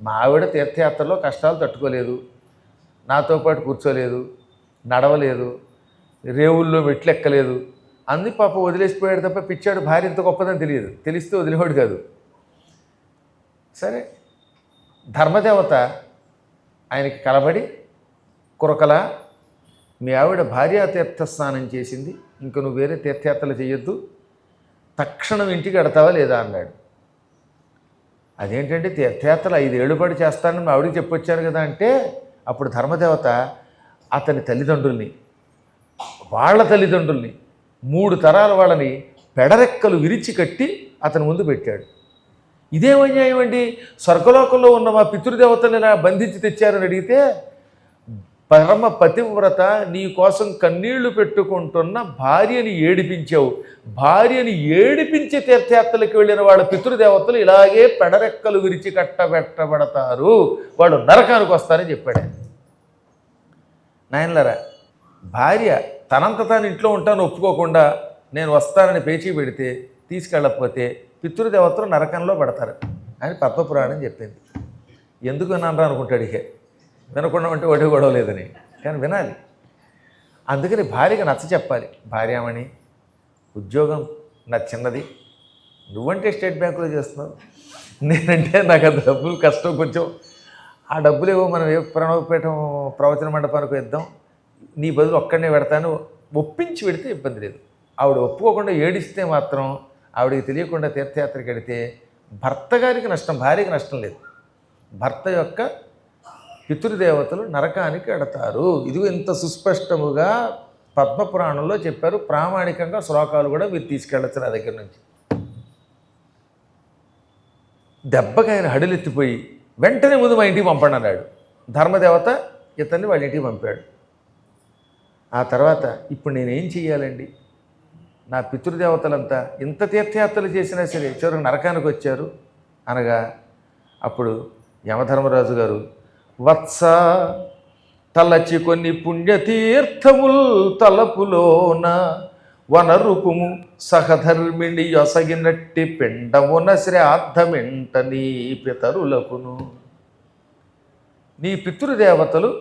మా ఆవిడ తీర్థయాత్రలో కష్టాలు తట్టుకోలేదు, నాతో పాటు కూర్చోలేదు, నడవలేదు, రేవుల్లో మెట్లు ఎక్కలేదు, అంది పాప వదిలేసిపోయాడు తప్ప పిచ్చాడు. భార్య ఇంత గొప్పదని తెలియదు, తెలిస్తే వదిలేవాడు కాదు. సరే, ధర్మదేవత ఆయనకి కలబడి, కురకల, మీ ఆవిడ భార్యా తీర్థ స్నానం చేసింది, ఇంక నువ్వు వేరే తీర్థయాత్రలు చేయొద్దు, తక్షణం ఇంటికి ఎడతావా లేదా అన్నాడు. అదేంటంటే తీర్థయాత్రలు 5 ఏళ్ళు పాటు చేస్తానని మా ఆవిడకి చెప్పొచ్చాను కదా అంటే, అప్పుడు ధర్మదేవత అతని తల్లిదండ్రుల్ని, వాళ్ళ తల్లిదండ్రుల్ని, 3 తరాల వాళ్ళని పెడరెక్కలు విరిచి కట్టి అతని ముందు పెట్టాడు. ఇదేం అన్యాయం అండి, స్వర్గలోకంలో ఉన్న మా పితృదేవతలను ఇలా బంధించి తెచ్చారని అడిగితే, పరమ పతివ్రత, నీ కోసం కన్నీళ్లు పెట్టుకుంటున్న భార్యని ఏడిపించావు, భార్యని ఏడిపించి తీర్థయాత్రలకు వెళ్ళిన వాళ్ళ పితృదేవతలు ఇలాగే పెడరెక్కలు విరిచి కట్టబెట్టబడతారు, వాళ్ళు నరకానికి వస్తారని చెప్పాడు. నాయనలారా, భార్య తనంత తాను ఇంట్లో ఉంటాను ఒప్పుకోకుండా నేను వస్తానని పేచీ పెడితే, తీసుకెళ్ళకపోతే పితృదేవతలు నరకంలో పడతారు అని పద్మపురాణం చెప్పింది. ఎందుకు విన్నాను అనుకుంటాడు, ఇక వినకుండా ఉంటే ఒకటి గొడవ లేదని, కానీ వినాలి. అందుకని భార్యకి నచ్చ చెప్పాలి. భార్యామణి, ఉద్యోగం నా చిన్నది, నువ్వంటే స్టేట్ బ్యాంకులో చేస్తున్నావు, నేనంటే నాకు ఆ డబ్బులు కష్టం, కొంచెం ఆ డబ్బులు ఏవో మనం ఏ ప్రణవపీఠం ప్రవచన మండపానికి ఇద్దాం, నీ బదులు ఒక్కడనే పెడతాను, ఒప్పించి పెడితే ఇబ్బంది లేదు. ఆవిడ ఒప్పుకోకుండా ఏడిస్తే మాత్రం ఆవిడకి తెలియకుండా తీర్థయాత్రకి వెడితే భర్త గారికి నష్టం, భార్యకి నష్టం లేదు. భర్త యొక్క పితృదేవతలు నరకానికి ఎడతారు. ఇది ఇంత సుస్పష్టముగా పద్మపురాణంలో చెప్పారు. ప్రామాణికంగా శ్లోకాలు కూడా మీరు తీసుకెళ్ళచ్చు నా దగ్గర నుంచి. దెబ్బకి ఆయన హడలెత్తిపోయి వెంటనే ముందు మా ఇంటికి పంపండి అన్నాడు. ధర్మదేవత ఇతన్ని వాళ్ళ ఇంటికి పంపాడు. ఆ తర్వాత ఇప్పుడు నేనేం చెయ్యాలండి, నా పితృదేవతలంతా ఇంత తీర్థయాత్రలు చేసినా సరే చివరికి నరకానికి వచ్చారు అనగా, అప్పుడు యమధర్మరాజు గారు, వత్స తలచి కొన్ని పుణ్యతీర్థముల్ తలపులోన వనరుపుము సహధర్మిణి యొసగినట్టి పిండమున శ్రాద్ధమెంట నీ పితరులకును. నీ పితృదేవతలు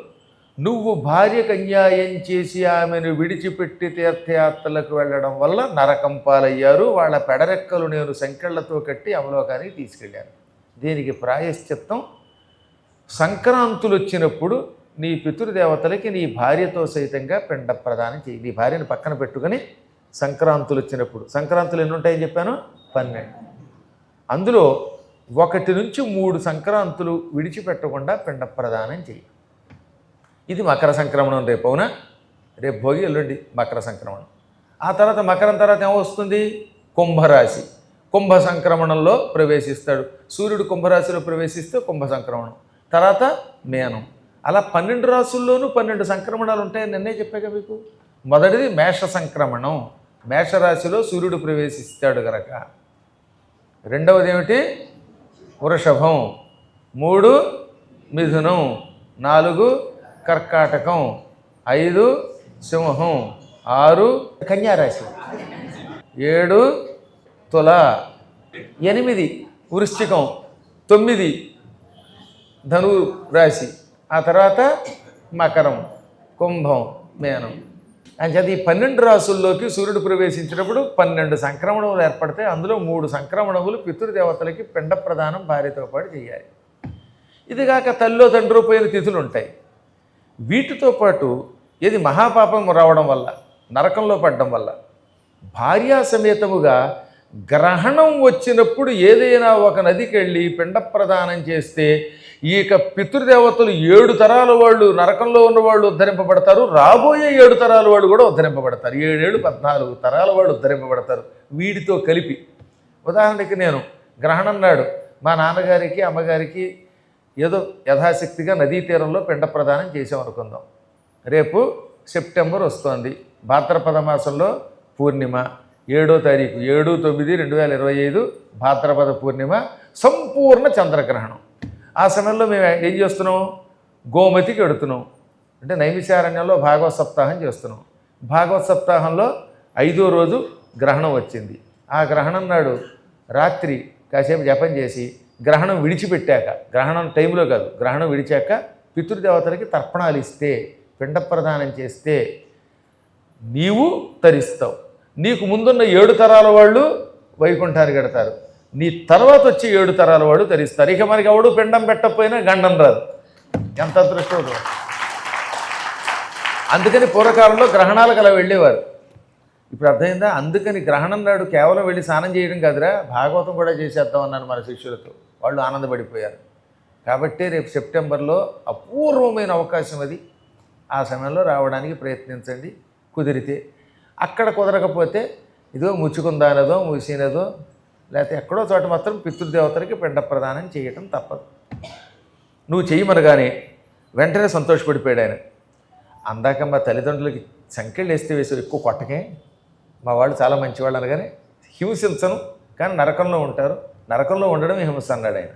నువ్వు భార్యకు అన్యాయం చేసి ఆమెను విడిచిపెట్టి తీర్థయాత్రలకు వెళ్ళడం వల్ల నరకం పాలయ్యారు. వాళ్ళ పెడరెక్కలు నేను సంకెళ్లతో కట్టి అమలోకానికి తీసుకెళ్ళాను. దీనికి ప్రాయశ్చిత్తం సంక్రాంతులు వచ్చినప్పుడు నీ పితృదేవతలకి నీ భార్యతో సైతంగా పిండ ప్రదానం చేయి. నీ భార్యను పక్కన పెట్టుకొని సంక్రాంతులు వచ్చినప్పుడు, సంక్రాంతులు ఎన్ని ఉంటాయని చెప్పాను, 12. అందులో 1 నుంచి 3 సంక్రాంతులు విడిచిపెట్టకుండా పిండ ప్రదానం చేయి. ఇది మకర సంక్రమణం. రేపు అవునా, రేపు భోగి, ఎల్లుండి మకర సంక్రమణం. ఆ తర్వాత మకరం తర్వాత ఏమొస్తుంది, కుంభరాశి. కుంభ సంక్రమణంలో ప్రవేశిస్తాడు సూర్యుడు. కుంభరాశిలో ప్రవేశిస్తే కుంభ సంక్రమణం, తర్వాత మేనం. అలా 12 రాసుల్లోనూ 12 సంక్రమణాలు ఉంటాయని నిన్నే చెప్పాక మీకు. మొదటిది మేష సంక్రమణం, మేషరాశిలో సూర్యుడు ప్రవేశిస్తాడు గనక. రెండవది ఏమిటి, వృషభం. 3 మిథునం, 4 కర్కాటకం, 5 సింహం, 6 కన్యారాశి, 7 తుల, 8 వృశ్చికం, 9 ధను రాశి, ఆ తర్వాత మకరం, కుంభం, మీనం. అంచేత ఈ 12 రాసుల్లోకి సూర్యుడు ప్రవేశించినప్పుడు 12 సంక్రమణములు ఏర్పడతాయి. అందులో 3 సంక్రమణములు పితృదేవతలకి పిండ ప్రదానం భార్యతో పాటు చేయాలి. ఇదిగాక తల్లిలో తండ్రి పోయిన తిథులు ఉంటాయి. వీటితో పాటు ఇది మహాపాపం రావడం వల్ల, నరకంలో పడడం వల్ల భార్యా సమేతముగా గ్రహణం వచ్చినప్పుడు ఏదైనా ఒక నదికి వెళ్ళి పిండ ప్రదానం చేస్తే ఇక పితృదేవతలు 7 తరాల వాళ్ళు, నరకంలో ఉన్న వాళ్ళు ఉద్ధరింపబడతారు. రాబోయే 7 తరాల వాళ్ళు కూడా ఉద్ధరింపబడతారు. 7 ఏళ్ళు 14 తరాల వాళ్ళు ఉద్ధరింపబడతారు వీడితో కలిపి. ఉదాహరణకి నేను గ్రహణం నాడు మా నాన్నగారికి అమ్మగారికి ఏదో యథాశక్తిగా నదీ తీరంలో పిండ ప్రదానం చేసామనుకుందాం. రేపు సెప్టెంబర్ వస్తోంది, భాద్రపద మాసంలో పూర్ణిమ, 7వ తారీఖు 7/9/2025 భాద్రపద పూర్ణిమ, సంపూర్ణ చంద్రగ్రహణం. ఆ సమయంలో మేము ఏం చేస్తున్నాం? గోమతికి వెడుతున్నాం. అంటే నైమిషారణ్యంలో భాగవత సప్తాహం చేస్తున్నాం. భాగవత సప్తాహంలో 5వ రోజు గ్రహణం వచ్చింది. ఆ గ్రహణం నాడు రాత్రి కాసేపు జపం చేసి గ్రహణం విడిచిపెట్టాక, గ్రహణం టైంలో కాదు, గ్రహణం విడిచాక పితృదేవతలకి తర్పణాలు ఇస్తే, పిండ ప్రదానం చేస్తే నీవు తరిస్తావు. నీకు ముందున్న 7 తరాల వాళ్ళు వైకుంఠానికి వెడతారు, నీ తర్వాత వచ్చి 7 తరాల వాడు తరిస్తారు. ఇక మనకి ఎవడు పిండం పెట్టకపోయినా గండం రాదు. ఎంత అదృష్టం! అందుకని పూర్వకాలంలో గ్రహణాలకు అలా వెళ్ళేవారు. ఇప్పుడు అర్థమైందా? అందుకని గ్రహణం నాడు కేవలం వెళ్ళి స్నానం చేయడం కాదురా, భాగవతం కూడా చేసేద్దాం అన్నాను మన శిష్యులతో. వాళ్ళు ఆనందపడిపోయారు. కాబట్టి రేపు సెప్టెంబర్లో అపూర్వమైన అవకాశం అది. ఆ సమయంలో రావడానికి ప్రయత్నించండి కుదిరితే. అక్కడ కుదరకపోతే ఇదిగో ముచ్చుకుందానదో మూసినదో లేకపోతే ఎక్కడో చోట మాత్రం పితృదేవతలకి పిండ ప్రదానం చేయటం తప్పదు. నువ్వు చెయ్యమనగానే వెంటనే సంతోషపడిపోయాడు ఆయన. అందాక మా తల్లిదండ్రులకి సంఖ్యలు వేస్తే వేసి ఎక్కువ కొట్టకే, మా వాళ్ళు చాలా మంచివాళ్ళు అనగానే హింసించను కానీ నరకంలో ఉంటారు, నరకంలో ఉండడం హింస అన్నాడు ఆయన.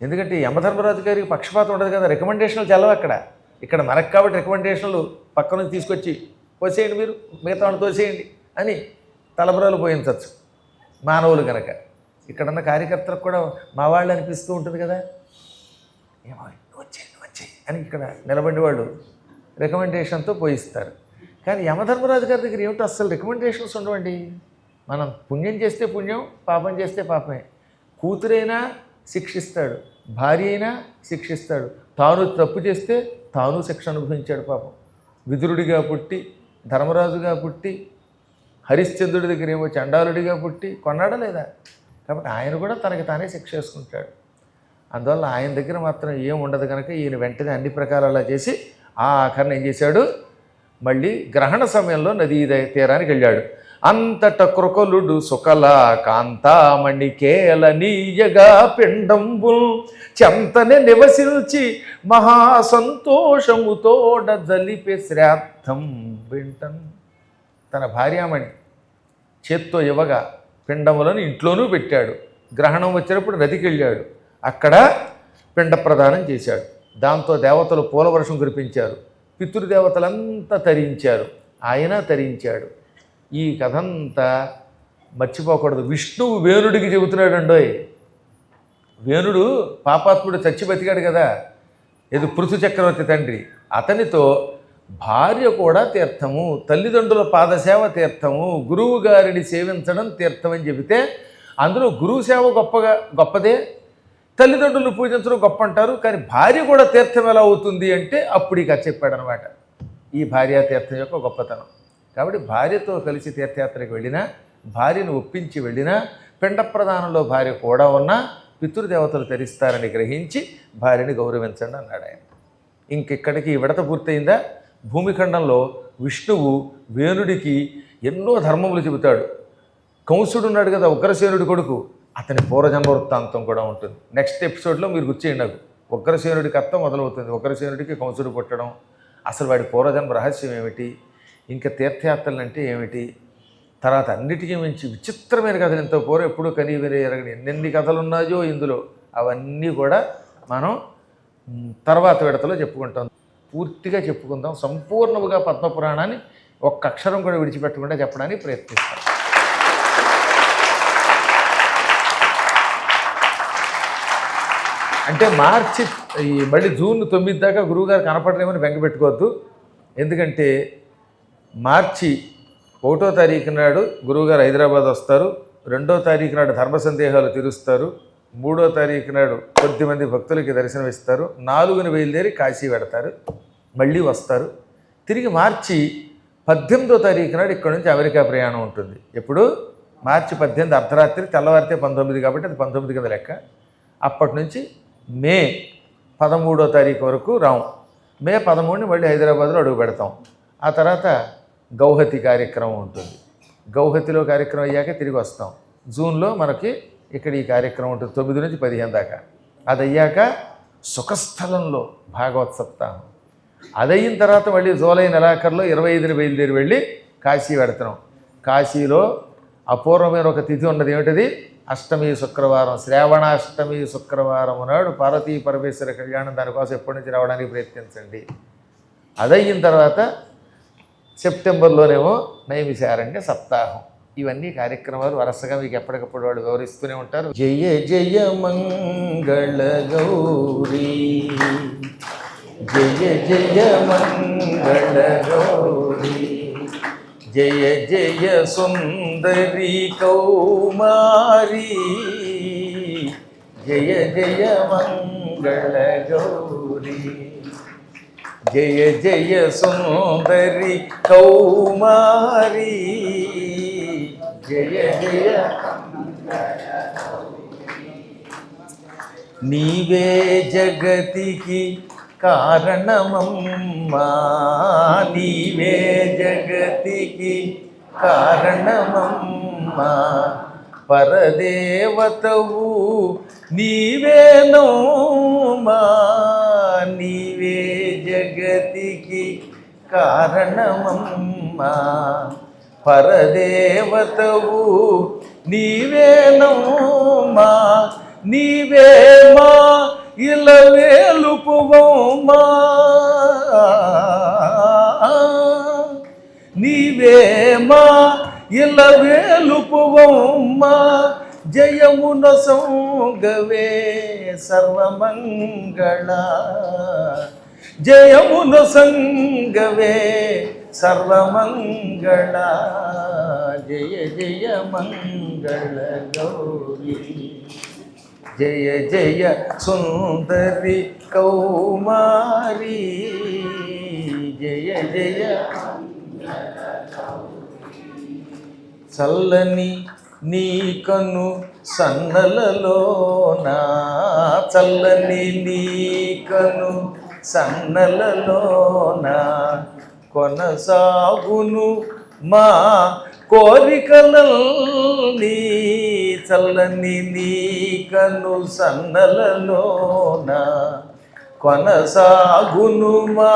ఎందుకంటే యమధర్మరాజు గారికి పక్షపాతం ఉండదు కదా, రికమెండేషన్లు చల్లవు అక్కడ. ఇక్కడ మనకు కాబట్టి రికమెండేషన్లు పక్క నుంచి తీసుకొచ్చి పోసేయండి, మీరు మిగతా వాళ్ళు తోసేయండి అని తలబరాలు పోయించవచ్చు మానవులు కనుక. ఇక్కడున్న కార్యకర్తలకు కూడా మా వాళ్ళు అనిపిస్తూ ఉంటుంది కదా, ఏమో వచ్చేయి అని ఇక్కడ నిలబడి వాళ్ళు రికమెండేషన్తో పోయిస్తారు. కానీ యమధర్మరాజు గారి దగ్గర ఏమిటో అస్సలు రికమెండేషన్స్ ఉండవండి. మనం పుణ్యం చేస్తే పుణ్యం, పాపం చేస్తే పాపమే. కూతురైనా శిక్షిస్తాడు, భార్య అయినా శిక్షిస్తాడు. తాను తప్పు చేస్తే తాను శిక్ష అనుభవించాడు పాపం. విదురుడిగా పుట్టి, ధర్మరాజుగా పుట్టి, హరిశ్చంద్రుడి దగ్గర ఏమో చండాలుడిగా పుట్టి కొన్నాడా లేదా? కాబట్టి ఆయన కూడా తనకి తానే శిక్ష చేసుకుంటాడు. అందువల్ల ఆయన దగ్గర మాత్రం ఏం ఉండదు కనుక ఈయన వెంటనే అన్ని ప్రకారాలా చేసి ఆఖరణ ఏం చేశాడు? మళ్ళీ గ్రహణ సమయంలో నదీ తీరానికి వెళ్ళాడు. అంతట కృకలుడు సుకల కాంతామణికేల నీయగా పిండంబుల్ చెంతనే నివసించి మహాసంతోషముతోడ జలిపే శ్రాద్ధం వింటన్. తన భార్యామణి చేత్తో ఇవ్వగా పిండములను ఇంట్లోనూ పెట్టాడు. గ్రహణం వచ్చినప్పుడు నదికి వెళ్ళాడు, అక్కడ పిండ ప్రదానం చేశాడు. దాంతో దేవతలు పూలవర్షం కురిపించారు, పితృదేవతలంతా తరించారు, ఆయన తరించాడు. ఈ కథంతా మర్చిపోకూడదు. విష్ణువు వేణుడికి చెబుతున్నాడండోయ్. వేణుడు పాపాత్ముడు చచ్చి బతికాడు కదా, ఇది పృథు చక్రవర్తి తండ్రి. అతనితో భార్య కూడా తీర్థము, తల్లిదండ్రుల పాదసేవ తీర్థము, గురువు గారిని సేవించడం తీర్థం అని చెబితే అందులో గురువు సేవ గొప్పదే, తల్లిదండ్రులు పూజించడం గొప్ప అంటారు. కానీ భార్య కూడా తీర్థం ఎలా అవుతుంది అంటే అప్పుడు ఇక చెప్పాడనమాట ఈ భార్యా తీర్థం యొక్క గొప్పతనం. కాబట్టి భార్యతో కలిసి తీర్థయాత్రకు వెళ్ళినా, భార్యను ఒప్పించి వెళ్ళినా, పిండ ప్రదానంలో భార్య కూడా ఉన్నా పితృదేవతలు తరిస్తారని గ్రహించి భార్యని గౌరవించండి అన్నాడు ఆయన. ఇంకెక్కడికి విడత పూర్తయిందా? భూమిఖండంలో విష్ణువు వేణుడికి ఎన్నో ధర్మములు చెబుతాడు. కంసుడు ఉన్నాడు కదా, ఉగ్రసేనుడి కొడుకు, అతని పూర్వజన్మ వృత్తాంతం కూడా ఉంటుంది. నెక్స్ట్ ఎపిసోడ్లో మీరు గుర్చేయండి నాకు. ఉగ్రసేనుడి కథ మొదలవుతుంది. ఉగ్రసేనుడికి కంసుడు పుట్టడం, అసలు వాడి పూర్వజన్మ రహస్యం ఏమిటి, ఇంకా తీర్థయాత్రలు అంటే ఏమిటి, తర్వాత అన్నిటికీ మించి విచిత్రమైన కథలు ఎంతో పూర్వం ఎప్పుడూ కనీవిని ఎరగని ఎన్నెన్ని కథలు ఉన్నాయో ఇందులో, అవన్నీ కూడా మనం తర్వాత విడతలో చెప్పుకుంటాం. పూర్తిగా చెప్పుకుందాం. సంపూర్ణముగా పద్మపురాణాన్ని ఒక్క అక్షరం కూడా విడిచిపెట్టకుండా చెప్పడానికి ప్రయత్నిస్తాం. అంటే మార్చి మళ్ళీ జూన్ 9 దాకా గురువుగారు కనపడలేమని బెంగ పెట్టుకోవద్దు. ఎందుకంటే మార్చి 1వ తారీఖు నాడు గురువుగారు హైదరాబాద్ వస్తారు. 2వ తారీఖు నాడు ధర్మ సందేహాలు తీరుస్తారు. 3వ తారీఖు నాడు కొద్దిమంది భక్తులకి దర్శనమిస్తారు. 4న బయలుదేరి కాశీ పెడతారు, మళ్ళీ వస్తారు. తిరిగి మార్చి 18వ తారీఖు నాడు ఇక్కడ నుంచి అమెరికా ప్రయాణం ఉంటుంది. ఎప్పుడు మార్చి 18 అర్ధరాత్రి, తెల్లవారితే 19 కాబట్టి అది 19 కింద లెక్క. అప్పటి నుంచి మే 13వ తారీఖు వరకు రాము. మే 13ని మళ్ళీ హైదరాబాద్లో అడుగు పెడతాం. ఆ తర్వాత గౌహతి కార్యక్రమం ఉంటుంది. గౌహతిలో కార్యక్రమం అయ్యాక తిరిగి వస్తాం. జూన్లో మనకి ఇక్కడ ఈ కార్యక్రమం ఉంటుంది 9 నుంచి 15 దాకా. అది అయ్యాక సుఖస్థలంలో భాగవత్ సప్తాహం. అది అయిన తర్వాత మళ్ళీ జూలై నెలాఖరులో 25ని బయలుదేరి వెళ్ళి కాశీ పెడతాం. కాశీలో అపూర్వమైన ఒక తిథి ఉన్నది. ఏమిటది? అష్టమి శుక్రవారం, శ్రావణాష్టమి శుక్రవారం నాడు పార్వతీ పరమేశ్వర కళ్యాణం. దానికోసం ఎప్పటి నుంచి రావడానికి ప్రయత్నించండి. అదయిన తర్వాత సెప్టెంబర్లోనేమో నైమిషారణ్య సప్తాహం. ఇవన్నీ కార్యక్రమాలు వరుసగా మీకు ఎప్పటికప్పుడు వాళ్ళు వివరిస్తూనే ఉంటారు. జయ జయ మంగళ గౌరీ, జయ జయ మంగళ గౌరీ, జయ జయ సుందరి కౌమారీ, జయ జయ మంగళ గౌరీ, జయ జయ సుందరి కౌమారీ, జయ జయ. నీవే జగతికి కారణమమ్మా, నీవే జగతికి కారణమమ్మా, పరదేవతవు నీవేనమ్మా, నీవే జగతికి కారణమమ్మా, పరదేవతవు నీవేనమ్మా, నీవే మా ఇలవేలుపువమ్మా, నీవే మా ఇలవేలుపువమ్మా, జయమున సంగవే సర్వమంగళ, జయమున సంగవే సర్వమంగళ, జయ జయ మంగళ గౌరీ, జయ జయ సుందరి కౌమారీ, జయ జయ. చల్లని నీ కను సన్నలలోనా, చల్లని నీ కను సన్నలలోనా, కొనసాగును మా కోరికలన్నీ, చల్లని నీ కను సన్నలలోనా, కొనసాగును మా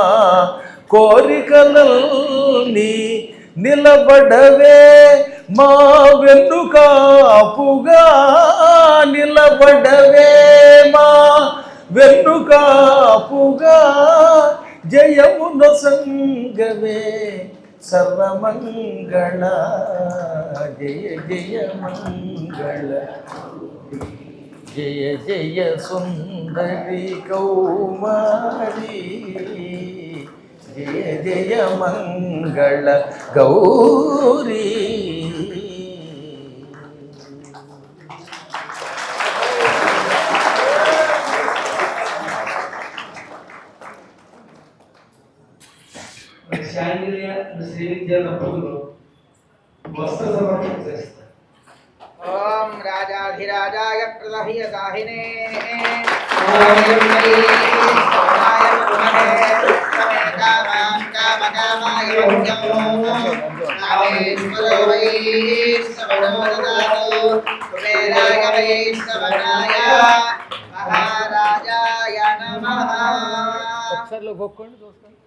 కోరికలన్నీ, నిలబడవే మా వెన్నుకాపుగా, నిలబడవే మా వెన్నుకాపుగా, జయమున సంగవే సర్వమంగళ, జయ జయ మంగళ, జయ జయ సుందరి కౌమారీ, జయ జయ మంగళ గౌరీ. శ్రీ విద్యా దంపతులు వస్త్ర సమర్పణ చేస్తారు. ఓం రాజాధిరాజాయ ప్రదహ్యసాహినే ఒకసారి గొక్కండి చూస్తాను.